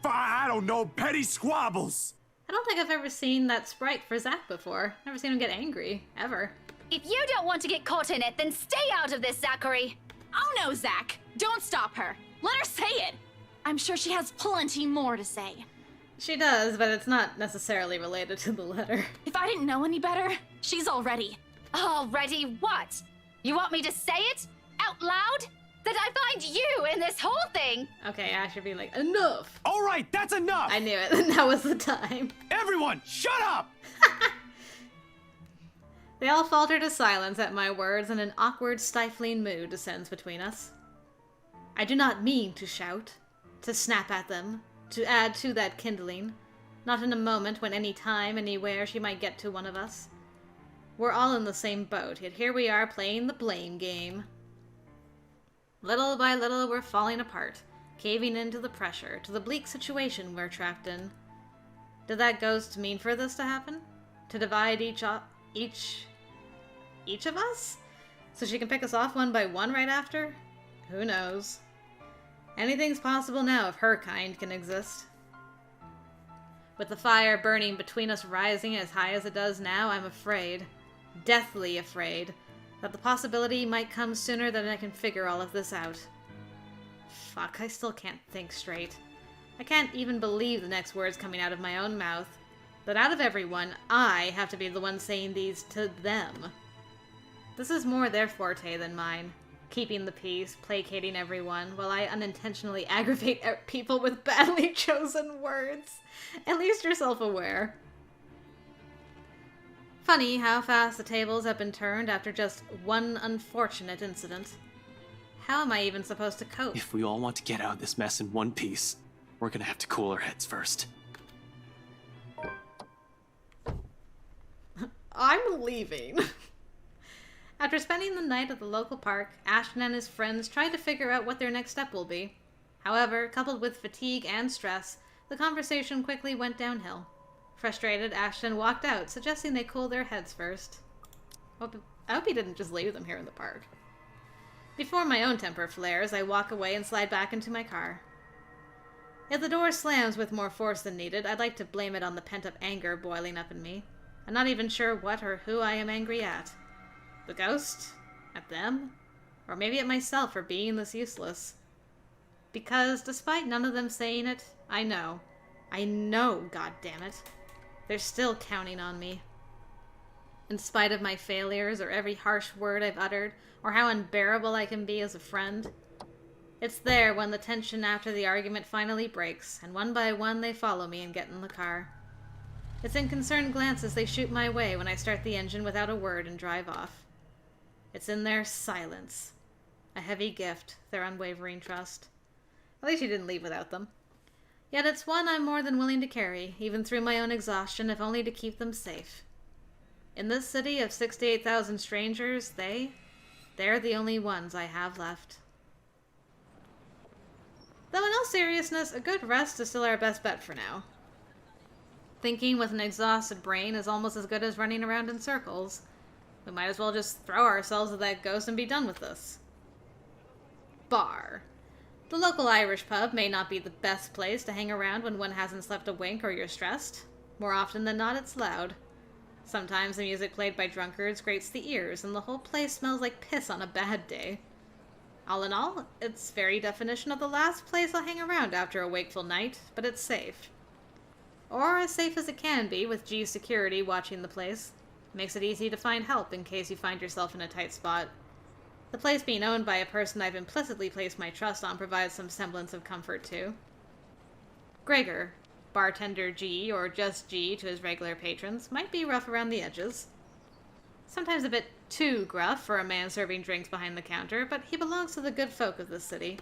I don't know, petty squabbles! I don't think I've ever seen that sprite for Zach before. Never seen him get angry, ever. If you don't want to get caught in it, then stay out of this, Zachary. Oh no, Zach. Don't stop her. Let her say it. I'm sure she has plenty more to say. She does, but it's not necessarily related to the letter. If I didn't know any better, she's already. Already what? You want me to say it? Out loud? That I find you in this whole thing? Okay, I should be like, enough! All right, that's enough! I knew it. Now was the time. Everyone, shut up! They all falter to silence at my words, and an awkward, stifling mood descends between us. I do not mean to shout, to snap at them, to add to that kindling. Not in a moment when any time, anywhere, she might get to one of us. We're all in the same boat, yet here we are playing the blame game. Little by little, we're falling apart, caving into the pressure, to the bleak situation we're trapped in. Did that ghost mean for this to happen? To divide each of us? So she can pick us off one by one right after? Who knows? Anything's possible now if her kind can exist. With the fire burning between us rising as high as it does now, I'm afraid, deathly afraid, that the possibility might come sooner than I can figure all of this out. Fuck, I still can't think straight. I can't even believe the next words coming out of my own mouth. That out of everyone, I have to be the one saying these to them. This is more their forte than mine. Keeping the peace, placating everyone, while I unintentionally aggravate people with badly chosen words. At least you're self-aware. Funny how fast the tables have been turned after just one unfortunate incident. How am I even supposed to cope? If we all want to get out of this mess in one piece, we're gonna have to cool our heads first. I'm leaving. After spending the night at the local park, Ashton and his friends tried to figure out what their next step will be. However, coupled with fatigue and stress, the conversation quickly went downhill. Frustrated, Ashton walked out, suggesting they cool their heads first. I hope he didn't just leave them here in the park. Before my own temper flares, I walk away and slide back into my car. If the door slams with more force than needed, I'd like to blame it on the pent-up anger boiling up in me. I'm not even sure what or who I am angry at. The ghost? At them? Or maybe at myself for being this useless. Because, despite none of them saying it, I know, goddammit, they're still counting on me. In spite of my failures, or every harsh word I've uttered, or how unbearable I can be as a friend, it's there when the tension after the argument finally breaks, and one by one they follow me and get in the car. It's in concerned glances they shoot my way when I start the engine without a word and drive off. It's in their silence. A heavy gift, their unwavering trust. At least you didn't leave without them. Yet it's one I'm more than willing to carry, even through my own exhaustion, if only to keep them safe. In this city of 68,000 strangers, they're the only ones I have left. Though in all seriousness, a good rest is still our best bet for now. Thinking with an exhausted brain is almost as good as running around in circles. We might as well just throw ourselves at that ghost and be done with this. Bar. The local Irish pub may not be the best place to hang around when one hasn't slept a wink or you're stressed. More often than not, it's loud. Sometimes the music played by drunkards grates the ears, and the whole place smells like piss on a bad day. All in all, it's very definition of the last place I'll hang around after a wakeful night, but it's safe. Or as safe as it can be with G's security watching the place. Makes it easy to find help in case you find yourself in a tight spot. The place being owned by a person I've implicitly placed my trust on provides some semblance of comfort too. Gregor, bartender G, or just G to his regular patrons, might be rough around the edges. Sometimes a bit too gruff for a man serving drinks behind the counter, but he belongs to the good folk of this city.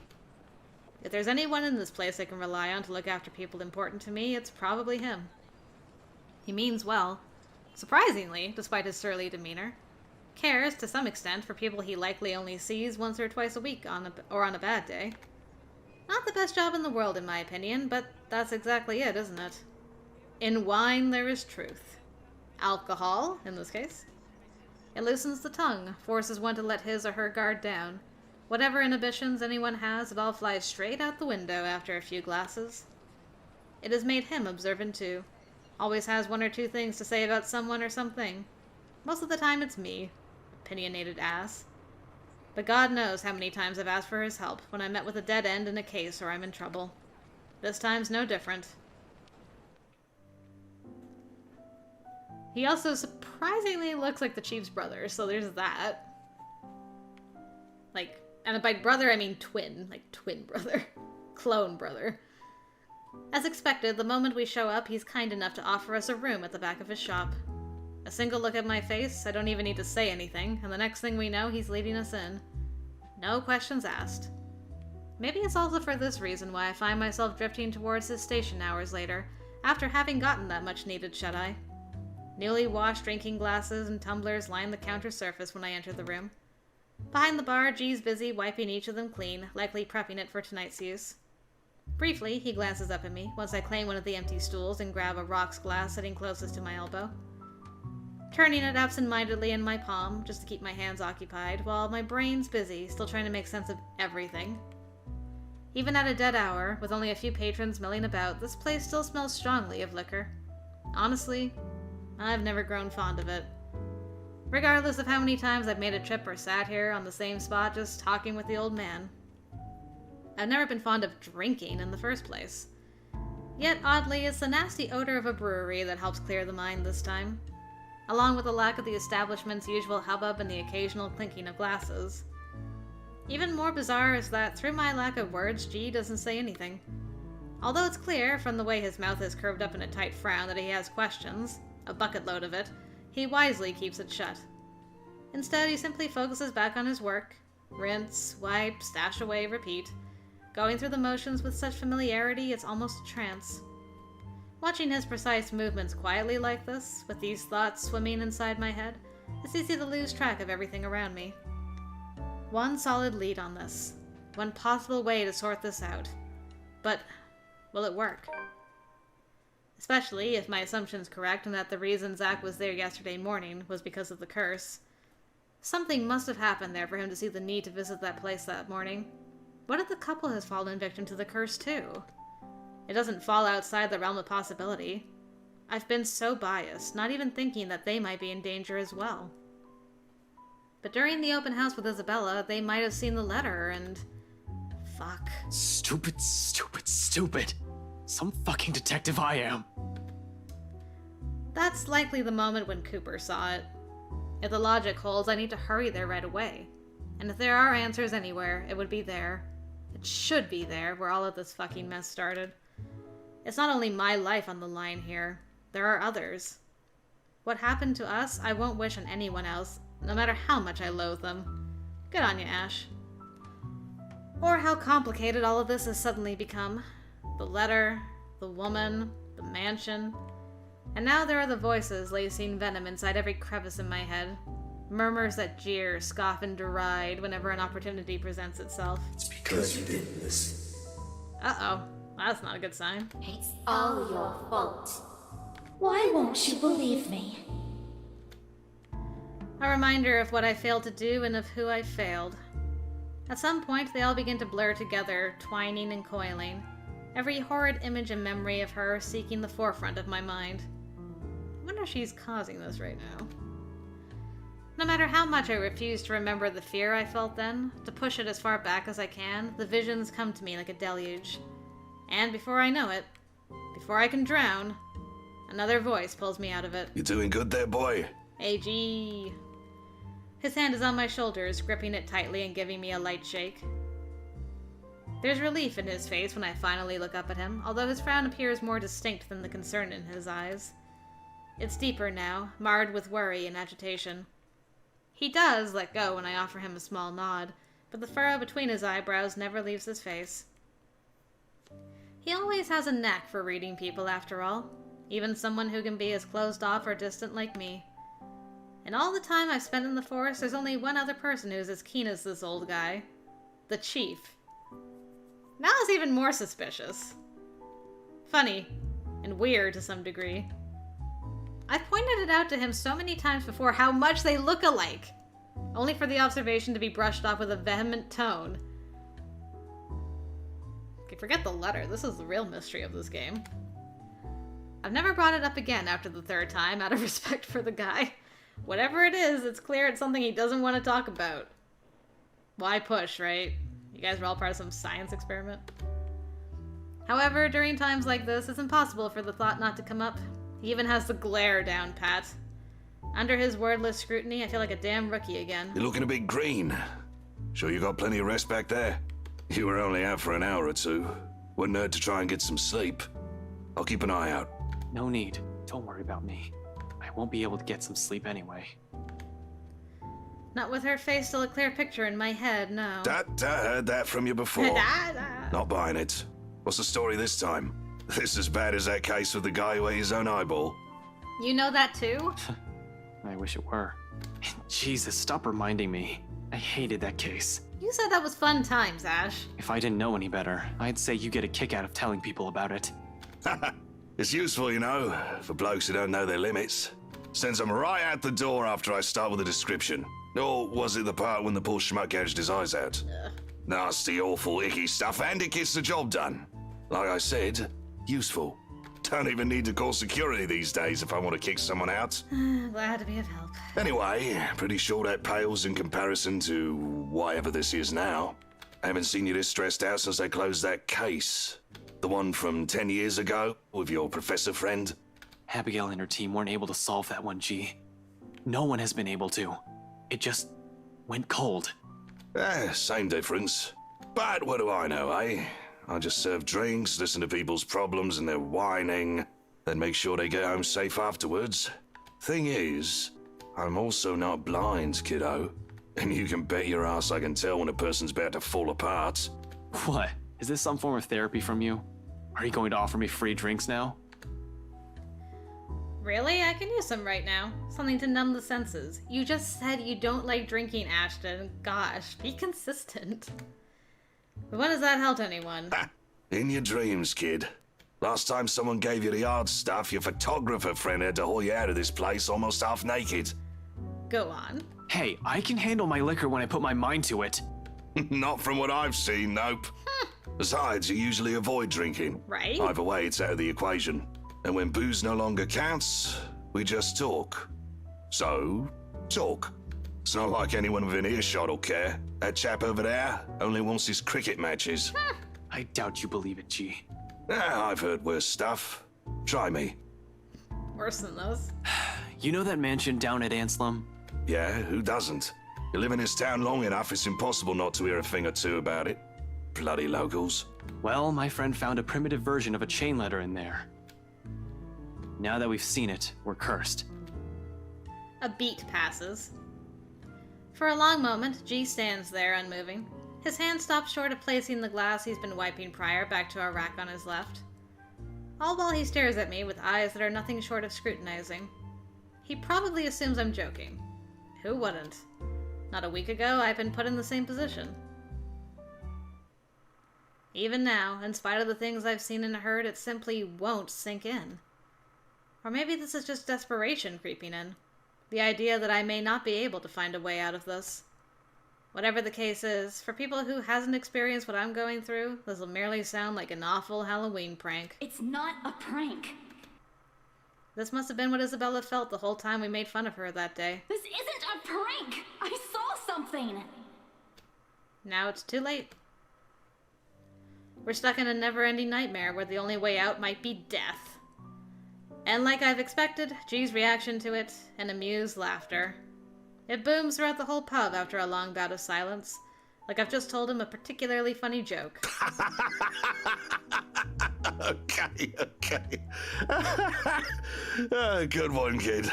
If there's anyone in this place I can rely on to look after people important to me, it's probably him. He means well. Surprisingly, despite his surly demeanor. Cares, to some extent, for people he likely only sees once or twice a week on a bad day. Not the best job in the world, in my opinion, but that's exactly it, isn't it? In wine, there is truth. Alcohol, in this case. It loosens the tongue, forces one to let his or her guard down. Whatever inhibitions anyone has, it all flies straight out the window after a few glasses. It has made him observant, too. Always has one or two things to say about someone or something. Most of the time it's me. Opinionated ass. But God knows how many times I've asked for his help when I'm met with a dead end in a case or I'm in trouble. This time's no different. He also surprisingly looks like the Chief's brother, so there's that. Like, and by brother I mean twin. Like twin brother. Clone brother. As expected, the moment we show up, he's kind enough to offer us a room at the back of his shop. A single look at my face, I don't even need to say anything, and the next thing we know, he's leading us in. No questions asked. Maybe it's also for this reason why I find myself drifting towards his station hours later, after having gotten that much-needed shut-eye. Newly washed drinking glasses and tumblers line the counter surface when I enter the room. Behind the bar, G's busy wiping each of them clean, likely prepping it for tonight's use. Briefly, he glances up at me, once I claim one of the empty stools and grab a rocks glass sitting closest to my elbow. Turning it absent-mindedly in my palm, just to keep my hands occupied, while my brain's busy, still trying to make sense of everything. Even at a dead hour, with only a few patrons milling about, this place still smells strongly of liquor. Honestly, I've never grown fond of it. Regardless of how many times I've made a trip or sat here on the same spot just talking with the old man. I've never been fond of drinking in the first place. Yet, oddly, it's the nasty odor of a brewery that helps clear the mind this time, along with the lack of the establishment's usual hubbub and the occasional clinking of glasses. Even more bizarre is that, through my lack of words, G doesn't say anything. Although it's clear, from the way his mouth is curved up in a tight frown, that he has questions, a bucket load of it, he wisely keeps it shut. Instead, he simply focuses back on his work. Rinse, wipe, stash away, repeat. Going through the motions with such familiarity, it's almost a trance. Watching his precise movements quietly like this, with these thoughts swimming inside my head, it's easy to lose track of everything around me. One solid lead on this. One possible way to sort this out. But will it work? Especially if my assumption's correct and that the reason Zach was there yesterday morning was because of the curse. Something must have happened there for him to see the need to visit that place that morning. What if the couple has fallen victim to the curse too? It doesn't fall outside the realm of possibility. I've been so biased, not even thinking that they might be in danger as well. But during the open house with Isabella, they might have seen the letter and... Fuck. Stupid, stupid, stupid. Some fucking detective I am. That's likely the moment when Cooper saw it. If the logic holds, I need to hurry there right away. And if there are answers anywhere, it would be there. It should be there, where all of this fucking mess started. It's not only my life on the line here. There are others. What happened to us, I won't wish on anyone else, no matter how much I loathe them. Good on you, Ash. Or how complicated all of this has suddenly become. The letter, the woman, the mansion. And now there are the voices lacing venom inside every crevice in my head. Murmurs that jeer, scoff, and deride whenever an opportunity presents itself. It's because you didn't listen. Uh-oh. That's not a good sign. It's all your fault. Why won't you believe me? A reminder of what I failed to do and of who I failed. At some point, they all begin to blur together, twining and coiling. Every horrid image and memory of her seeking the forefront of my mind. I wonder if she's causing this right now. No matter how much I refuse to remember the fear I felt then, to push it as far back as I can, the visions come to me like a deluge. And before I know it, before I can drown, another voice pulls me out of it. You doing good there, boy? AG. His hand is on my shoulders, gripping it tightly and giving me a light shake. There's relief in his face when I finally look up at him, although his frown appears more distinct than the concern in his eyes. It's deeper now, marred with worry and agitation. He does let go when I offer him a small nod, but the furrow between his eyebrows never leaves his face. He always has a knack for reading people, after all, even someone who can be as closed off or distant like me. In all the time I've spent in the forest, there's only one other person who's as keen as this old guy. The Chief. Now it's even more suspicious. Funny, and weird to some degree. I've pointed it out to him so many times before how much they look alike, only for the observation to be brushed off with a vehement tone. Okay, forget the letter, this is the real mystery of this game. I've never brought it up again after the third time, out of respect for the guy. Whatever it is, it's clear it's something he doesn't want to talk about. Why push, right? You guys were all part of some science experiment. However, during times like this, it's impossible for the thought not to come up. He even has the glare down pat. Under his wordless scrutiny, I feel like a damn rookie again. You're looking a bit green. Sure you got plenty of rest back there? You were only out for an hour or two. Wouldn't hurt to try and get some sleep. I'll keep an eye out. No need. Don't worry about me. I won't be able to get some sleep anyway. Not with her face still a clear picture in my head, no. Heard that from you before. Not buying it. What's the story this time? This as bad as that case with the guy who ate his own eyeball? You know that too? I wish it were. Jesus, stop reminding me. I hated that case. You said that was fun times, Ash. If I didn't know any better, I'd say you get a kick out of telling people about it. It's useful, you know, for blokes who don't know their limits. Sends them right out the door after I start with a description. Or was it the part when the poor schmuck gouged his eyes out? Nasty, awful, icky stuff, and it gets the job done. Like I said, useful. Don't even need to call security these days if I want to kick someone out. Glad to be of help. Anyway, pretty sure that pales in comparison to whatever this is now. I haven't seen you this stressed out since they closed that case. The one from 10 years ago with your professor friend. Abigail and her team weren't able to solve that one, G. No one has been able to. It just went cold. Same difference. But what do I know, eh? I just serve drinks, listen to people's problems and their whining, then make sure they get home safe afterwards. Thing is, I'm also not blind, kiddo. And you can bet your ass I can tell when a person's about to fall apart. What? Is this some form of therapy from you? Are you going to offer me free drinks now? Really? I can use some right now. Something to numb the senses. You just said you don't like drinking, Ashton. Gosh, be consistent. But when has that helped anyone? In your dreams, kid. Last time someone gave you the hard stuff, your photographer friend had to haul you out of this place almost half naked. Go on. Hey, I can handle my liquor when I put my mind to it. Not from what I've seen, nope. Besides, you usually avoid drinking. Right. Either way, it's out of the equation. And when booze no longer counts, we just talk. So, talk. It's not like anyone within earshot will care. That chap over there only wants his cricket matches. I doubt you believe it, G. I've heard worse stuff. Try me. Worse than those. You know that mansion down at Anslem? Yeah, who doesn't? You live in this town long enough, it's impossible not to hear a thing or two about it. Bloody locals. Well, my friend found a primitive version of a chain letter in there. Now that we've seen it, we're cursed. A beat passes. For a long moment, G stands there, unmoving. His hand stops short of placing the glass he's been wiping prior back to a rack on his left. All while he stares at me with eyes that are nothing short of scrutinizing. He probably assumes I'm joking. Who wouldn't? Not a week ago, I've been put in the same position. Even now, in spite of the things I've seen and heard, it simply won't sink in. Or maybe this is just desperation creeping in. The idea that I may not be able to find a way out of this. Whatever the case is, for people who hasn't experienced what I'm going through, this will merely sound like an awful Halloween prank. It's not a prank. This must have been what Isabella felt the whole time we made fun of her that day. This isn't a prank. I saw something. Now it's too late. We're stuck in a never-ending nightmare where the only way out might be death. And like I've expected, G's reaction to it, an amused laughter. It booms throughout the whole pub after a long bout of silence, like I've just told him a particularly funny joke. Okay. Good one, kid.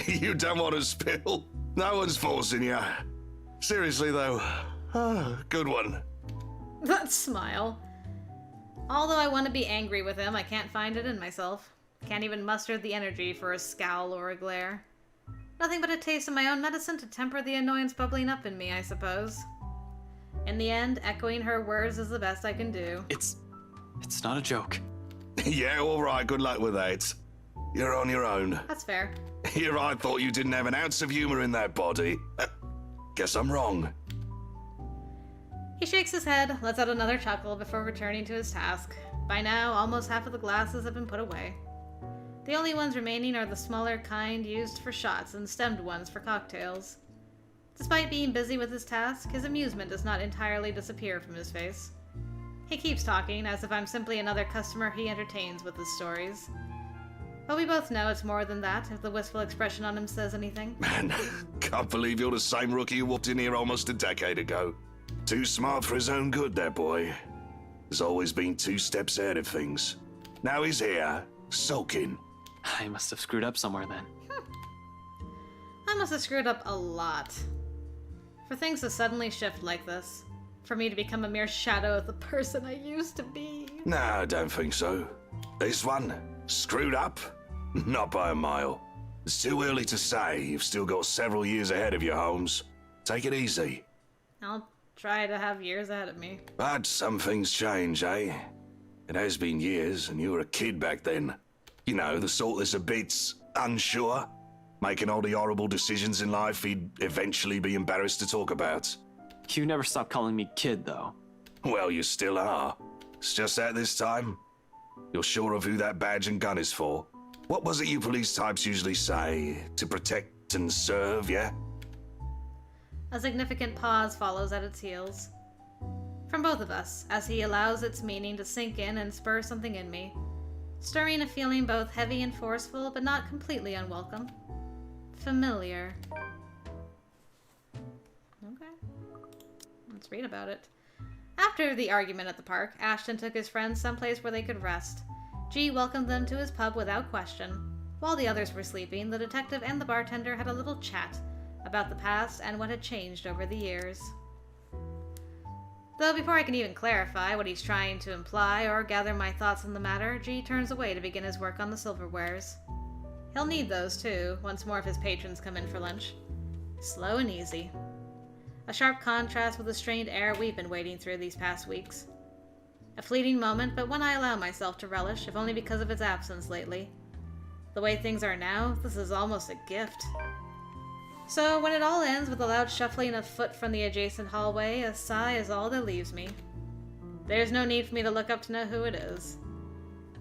You don't want to spill. No one's forcing you. Seriously, though. Good one. That smile. Although I want to be angry with him, I can't find it in myself. Can't even muster the energy for a scowl or a glare. Nothing but a taste of my own medicine to temper the annoyance bubbling up in me, I suppose. In the end, echoing her words is the best I can do. It's not a joke. Yeah, all right. Good luck with that. You're on your own. That's fair. Here, I thought you didn't have an ounce of humor in that body. Guess I'm wrong. He shakes his head, lets out another chuckle before returning to his task. By now, almost half of the glasses have been put away. The only ones remaining are the smaller kind used for shots and stemmed ones for cocktails. Despite being busy with his task, his amusement does not entirely disappear from his face. He keeps talking, as if I'm simply another customer he entertains with his stories. But we both know it's more than that, if the wistful expression on him says anything. Man, can't believe you're the same rookie who walked in here almost a decade ago. Too smart for his own good, that boy. He's always been 2 steps ahead of things. Now he's here, sulking. I must have screwed up somewhere then. I must have screwed up a lot. For things to suddenly shift like this. For me to become a mere shadow of the person I used to be. No, I don't think so. This one, screwed up? Not by a mile. It's too early to say. You've still got several years ahead of you, Holmes. Take it easy. I'll try to have years ahead of me. But some things change, eh? It has been years, and you were a kid back then. You know, the sort that's a bit unsure, making all the horrible decisions in life he'd eventually be embarrassed to talk about. You never stop calling me kid, though. Well, you still are. It's just that this time, you're sure of who that badge and gun is for. What was it you police types usually say? To protect and serve, yeah? A significant pause follows at its heels. From both of us, as he allows its meaning to sink in and spur something in me, stirring a feeling both heavy and forceful, but not completely unwelcome. Familiar. Okay. Let's read about it. After the argument at the park, Ashton took his friends someplace where they could rest. G welcomed them to his pub without question. While the others were sleeping, the detective and the bartender had a little chat about the past and what had changed over the years. Though before I can even clarify what he's trying to imply or gather my thoughts on the matter, G turns away to begin his work on the silverwares. He'll need those too, once more of his patrons come in for lunch. Slow and easy. A sharp contrast with the strained air we've been wading through these past weeks. A fleeting moment, but one I allow myself to relish, if only because of its absence lately. The way things are now, this is almost a gift. So, when it all ends with a loud shuffling of foot from the adjacent hallway, a sigh is all that leaves me. There's no need for me to look up to know who it is.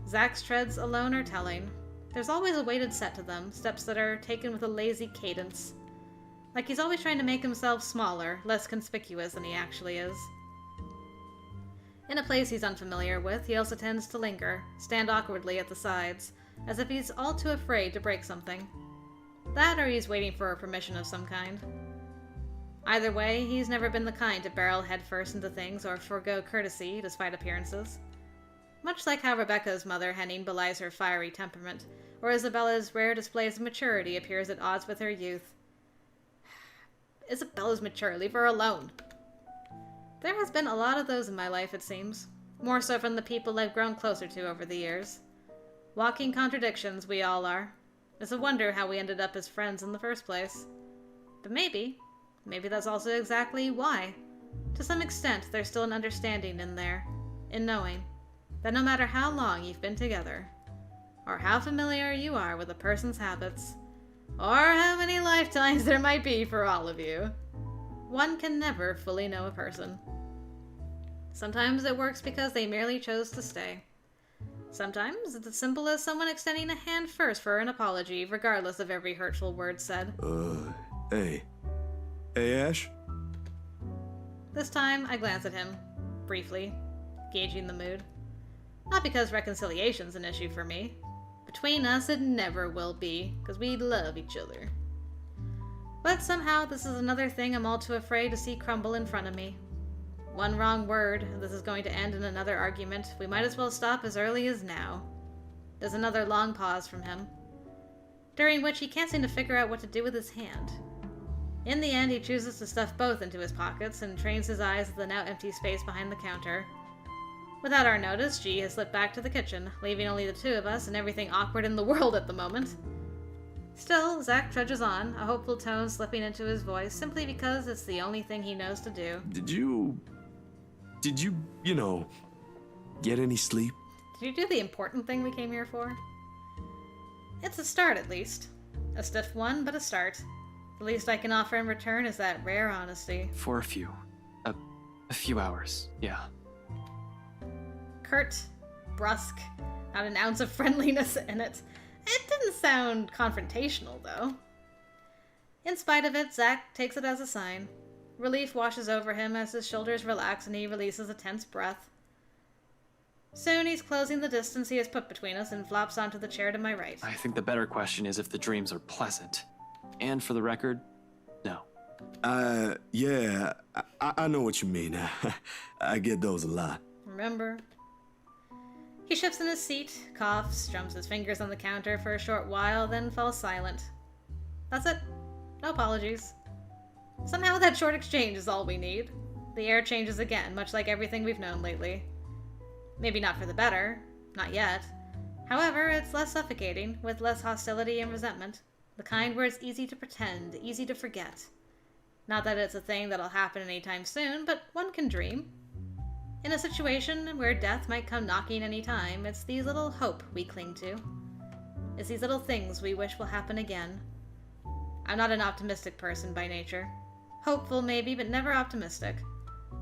Zach's treads alone are telling. There's always a weighted set to them, steps that are taken with a lazy cadence. Like he's always trying to make himself smaller, less conspicuous than he actually is. In a place he's unfamiliar with, he also tends to linger, stand awkwardly at the sides, as if he's all too afraid to break something. That or he's waiting for a permission of some kind. Either way, he's never been the kind to barrel headfirst into things or forego courtesy despite appearances. Much like how Rebecca's mother, Henning, belies her fiery temperament, or Isabella's rare displays of maturity appears at odds with her youth. Isabella's mature, leave her alone. There has been a lot of those in my life, it seems. More so from the people I've grown closer to over the years. Walking contradictions, we all are. It's a wonder how we ended up as friends in the first place. But maybe that's also exactly why. To some extent, there's still an understanding in there, in knowing that no matter how long you've been together, or how familiar you are with a person's habits, or how many lifetimes there might be for all of you, one can never fully know a person. Sometimes it works because they merely chose to stay. Sometimes it's as simple as someone extending a hand first for an apology, regardless of every hurtful word said. Hey. Hey, Ash? This time, I glance at him, briefly, gauging the mood. Not because reconciliation's an issue for me. Between us, it never will be, because we love each other. But somehow, this is another thing I'm all too afraid to see crumble in front of me. One wrong word, this is going to end in another argument. We might as well stop as early as now. There's another long pause from him, during which he can't seem to figure out what to do with his hand. In the end, he chooses to stuff both into his pockets and trains his eyes at the now empty space behind the counter. Without our notice, G has slipped back to the kitchen, leaving only the two of us and everything awkward in the world at the moment. Still, Zach trudges on, a hopeful tone slipping into his voice, simply because it's the only thing he knows to do. Did you, get any sleep? Did you do the important thing we came here for? It's a start, at least. A stiff one, but a start. The least I can offer in return is that rare honesty. For a few. A few hours, yeah. Curt, brusque, not an ounce of friendliness in it. It didn't sound confrontational, though. In spite of it, Zach takes it as a sign. Relief washes over him as his shoulders relax and he releases a tense breath. Soon he's closing the distance he has put between us and flops onto the chair to my right. I think the better question is if the dreams are pleasant. And for the record, no. Yeah, I know what you mean. I get those a lot. Remember? He shifts in his seat, coughs, drums his fingers on the counter for a short while, then falls silent. That's it. No apologies. Somehow that short exchange is all we need. The air changes again, much like everything we've known lately. Maybe not for the better. Not yet. However, it's less suffocating, with less hostility and resentment. The kind where it's easy to pretend, easy to forget. Not that it's a thing that'll happen anytime soon, but one can dream. In a situation where death might come knocking any time, it's these little hope we cling to. It's these little things we wish will happen again. I'm not an optimistic person by nature. Hopeful maybe, but never optimistic.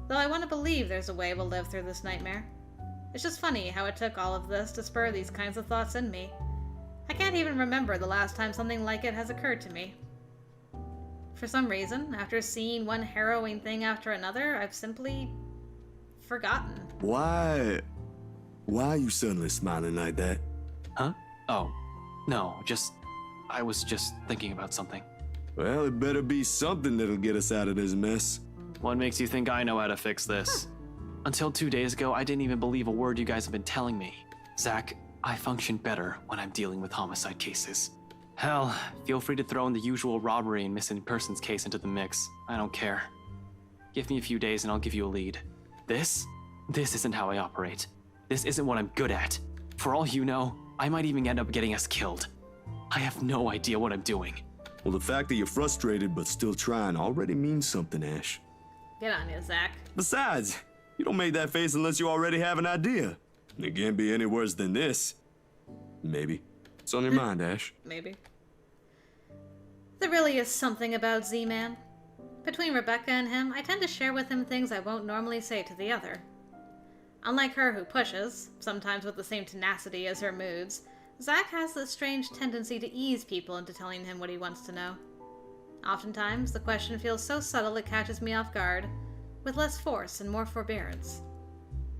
Though I want to believe there's a way we'll live through this nightmare. It's just funny how it took all of this to spur these kinds of thoughts in me. I can't even remember the last time something like it has occurred to me. For some reason, after seeing one harrowing thing after another, I've simply forgotten. Why are you suddenly smiling like that? Huh? Oh, no, I was just thinking about something. Well, it better be something that'll get us out of this mess. What makes you think I know how to fix this? Until 2 days ago, I didn't even believe a word you guys have been telling me. Zach, I function better when I'm dealing with homicide cases. Hell, feel free to throw in the usual robbery and missing persons case into the mix. I don't care. Give me a few days and I'll give you a lead. This isn't how I operate. This isn't what I'm good at. For all you know, I might even end up getting us killed. I have no idea what I'm doing. Well, the fact that you're frustrated but still trying already means something, Ash. Get on you, Zach. Besides, you don't make that face unless you already have an idea. It can't be any worse than this. Maybe. It's on your mind, Ash. Maybe. There really is something about Z-Man. Between Rebecca and him, I tend to share with him things I won't normally say to the other. Unlike her who pushes, sometimes with the same tenacity as her moods, Zach has this strange tendency to ease people into telling him what he wants to know. Oftentimes, the question feels so subtle it catches me off guard, with less force and more forbearance.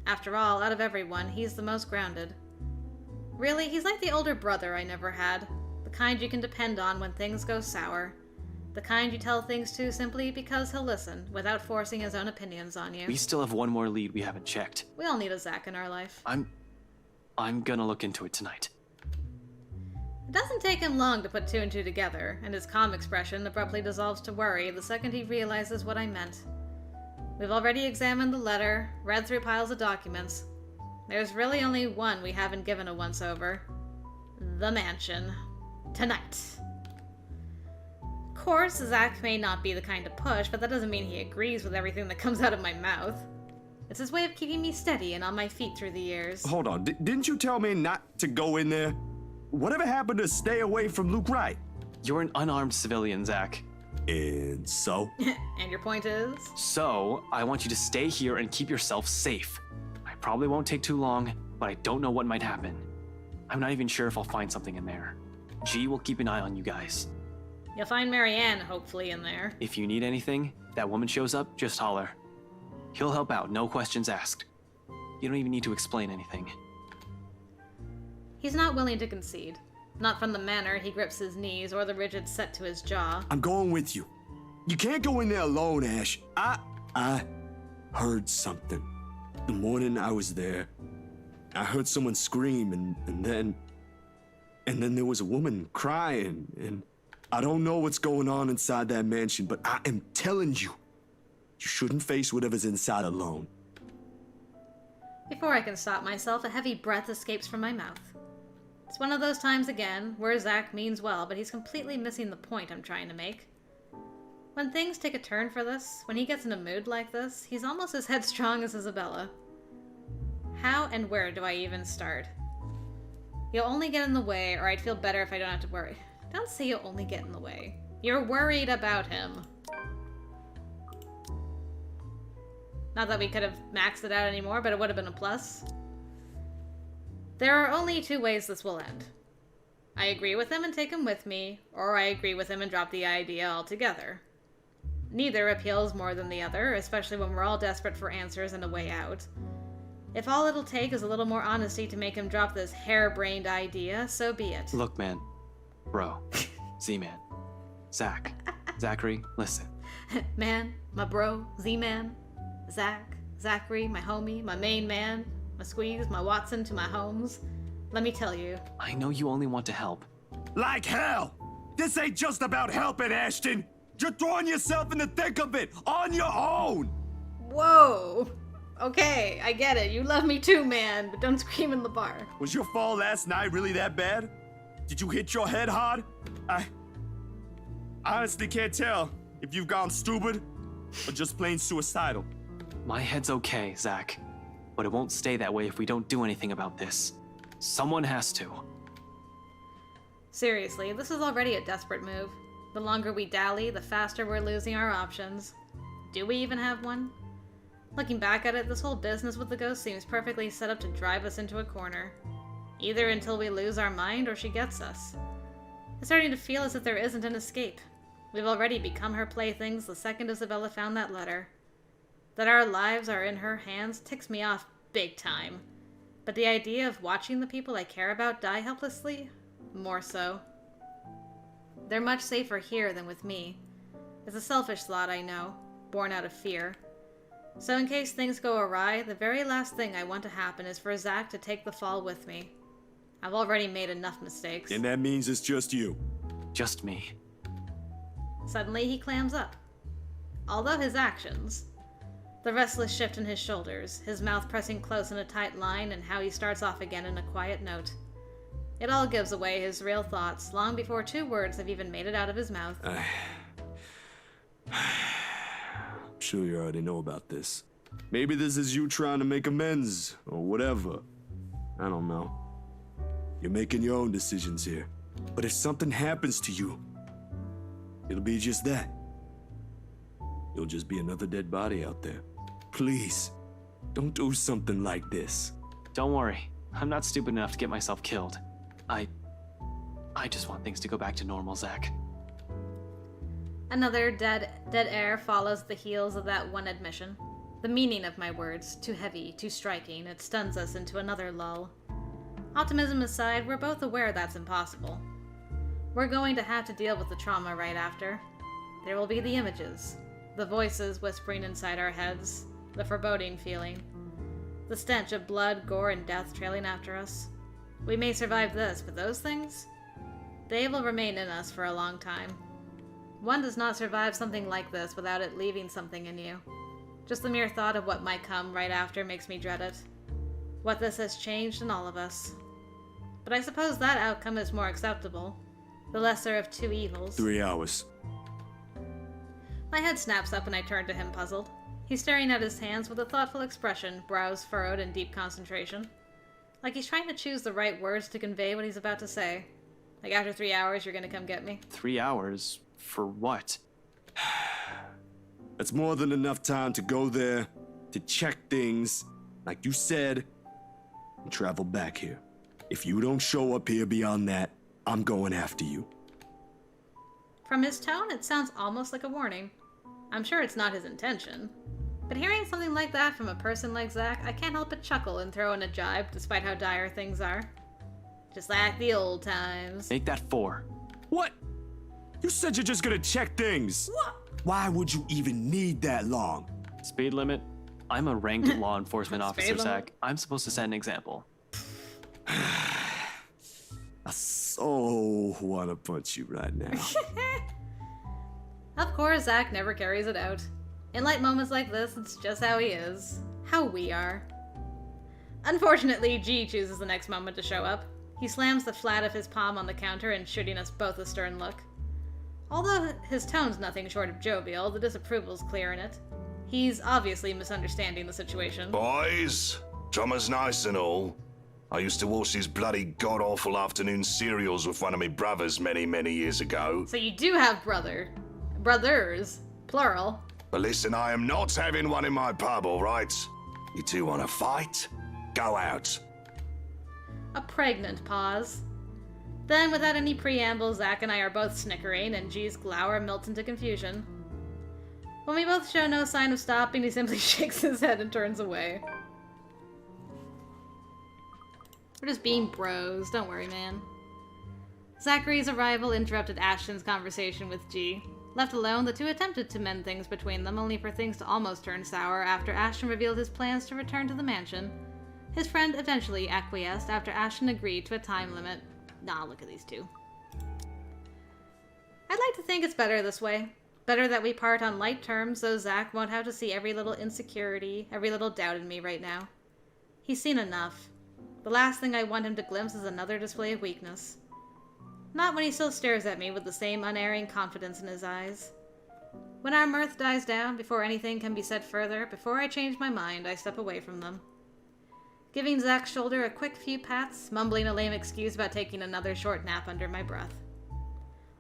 After all, out of everyone, he's the most grounded. Really, he's like the older brother I never had, the kind you can depend on when things go sour. The kind you tell things to simply because he'll listen, without forcing his own opinions on you. We still have one more lead we haven't checked. We all need a Zach in our life. I'm gonna look into it tonight. It doesn't take him long to put two and two together, and his calm expression abruptly dissolves to worry the second he realizes what I meant. We've already examined the letter, read through piles of documents. There's really only one we haven't given a once-over. The mansion. Tonight. Of course, Zach may not be the kind to push, but that doesn't mean he agrees with everything that comes out of my mouth. It's his way of keeping me steady and on my feet through the years. Hold on, didn't you tell me not to go in there? Whatever happened to stay away from Luke Wright? You're an unarmed civilian, Zach. And so? And your point is? So, I want you to stay here and keep yourself safe. I probably won't take too long, but I don't know what might happen. I'm not even sure if I'll find something in there. G will keep an eye on you guys. You'll find Marianne, hopefully, in there. If you need anything, that woman shows up, just holler. He'll help out, no questions asked. You don't even need to explain anything. He's not willing to concede. Not from the manner he grips his knees or the rigid set to his jaw. I'm going with you. You can't go in there alone, Ash. I heard something. The morning I was there, I heard someone scream, and then there was a woman crying, and I don't know what's going on inside that mansion, but I am telling you, you shouldn't face whatever's inside alone. Before I can stop myself, a heavy breath escapes from my mouth. It's one of those times again where Zach means well, but he's completely missing the point I'm trying to make. When things take a turn for this, when he gets in a mood like this, he's almost as headstrong as Isabella. How and where do I even start? You'll only get in the way, or I'd feel better if I don't have to worry. Don't say you'll only get in the way. You're worried about him. Not that we could have maxed it out anymore, but it would have been a plus. There are only two ways this will end. I agree with him and take him with me, or I agree with him and drop the idea altogether. Neither appeals more than the other, especially when we're all desperate for answers and a way out. If all it'll take is a little more honesty to make him drop this harebrained idea, so be it. Look, man. Bro. Z-Man. Zach. Zachary, listen. Man, my bro, Z-Man, Zach, Zachary, my homie, my main man, my squeeze, my Watson to my Holmes. Let me tell you. I know you only want to help. Like hell! This ain't just about helping, Ashton. You're throwing yourself in the thick of it on your own. Whoa. Okay, I get it. You love me too, man, but don't scream in the bar. Was your fall last night really that bad? Did you hit your head hard? I honestly can't tell if you've gone stupid or just plain suicidal. My head's okay, Zach. But it won't stay that way if we don't do anything about this. Someone has to. Seriously, this is already a desperate move. The longer we dally, the faster we're losing our options. Do we even have one? Looking back at it, this whole business with the ghost seems perfectly set up to drive us into a corner. Either until we lose our mind or she gets us. It's starting to feel as if there isn't an escape. We've already become her playthings the second Isabella found that letter. That our lives are in her hands ticks me off big time. But the idea of watching the people I care about die helplessly? More so. They're much safer here than with me. It's a selfish thought, I know, born out of fear. So in case things go awry, the very last thing I want to happen is for Zach to take the fall with me. I've already made enough mistakes. And that means it's just you. Just me. Suddenly he clams up. Although his actions, the restless shift in his shoulders, his mouth pressing close in a tight line, and how he starts off again in a quiet note. It all gives away his real thoughts long before 2 words have even made it out of his mouth. I'm sure you already know about this. Maybe this is you trying to make amends, or whatever. I don't know. You're making your own decisions here. But if something happens to you, it'll be just that. You'll just be another dead body out there. Please, don't do something like this. Don't worry. I'm not stupid enough to get myself killed. I just want things to go back to normal, Zach. Another dead air follows the heels of that one admission. The meaning of my words, too heavy, too striking, it stuns us into another lull. Optimism aside, we're both aware that's impossible. We're going to have to deal with the trauma right after. There will be the images, the voices whispering inside our heads, the foreboding feeling, the stench of blood, gore, and death trailing after us. We may survive this, but those things? They will remain in us for a long time. One does not survive something like this without it leaving something in you. Just the mere thought of what might come right after makes me dread it. What this has changed in all of us. But I suppose that outcome is more acceptable. The lesser of 2 evils. 3 hours. My head snaps up and I turn to him puzzled. He's staring at his hands with a thoughtful expression, brows furrowed in deep concentration. Like he's trying to choose the right words to convey what he's about to say. Like after 3 hours, you're gonna come get me? 3 hours? For what? That's more than enough time to go there, to check things, like you said, and travel back here. If you don't show up here beyond that, I'm going after you. From his tone, it sounds almost like a warning. I'm sure it's not his intention. But hearing something like that from a person like Zach, I can't help but chuckle and throw in a jibe, despite how dire things are. Just like the old times. Make that 4. What? You said you're just gonna check things. What? Why would you even need that long? Speed limit? I'm a ranked law enforcement officer, limit? Zach. I'm supposed to set an example. I so wanna punch you right now. Of course, Zach never carries it out. In light moments like this, it's just how he is. How we are. Unfortunately, G chooses the next moment to show up. He slams the flat of his palm on the counter and shooting us both a stern look. Although his tone's nothing short of jovial, the disapproval's clear in it. He's obviously misunderstanding the situation. Boys, drummer's nice and all. I used to watch these bloody god-awful afternoon serials with one of my brothers many, many years ago. So you do have brothers, plural. But listen, I am not having one in my pub, all right? You two want to fight? Go out. A pregnant pause. Then, without any preamble, Zach and I are both snickering, and G's glower melts into confusion. When we both show no sign of stopping, he simply shakes his head and turns away. We're just being bros, don't worry, man. Zachary's arrival interrupted Ashton's conversation with G. Left alone, the 2 attempted to mend things between them, only for things to almost turn sour after Ashton revealed his plans to return to the mansion. His friend eventually acquiesced after Ashton agreed to a time limit. Nah, look at these 2. I'd like to think it's better this way. Better that we part on light terms so Zach won't have to see every little insecurity, every little doubt in me right now. He's seen enough. The last thing I want him to glimpse is another display of weakness. Not when he still stares at me with the same unerring confidence in his eyes. When our mirth dies down, before anything can be said further, before I change my mind, I step away from them. Giving Zach's shoulder a quick few pats, mumbling a lame excuse about taking another short nap under my breath.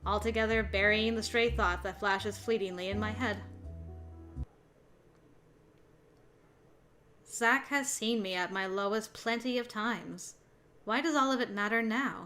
Altogether burying the stray thought that flashes fleetingly in my head. Zach has seen me at my lowest plenty of times. Why does all of it matter now?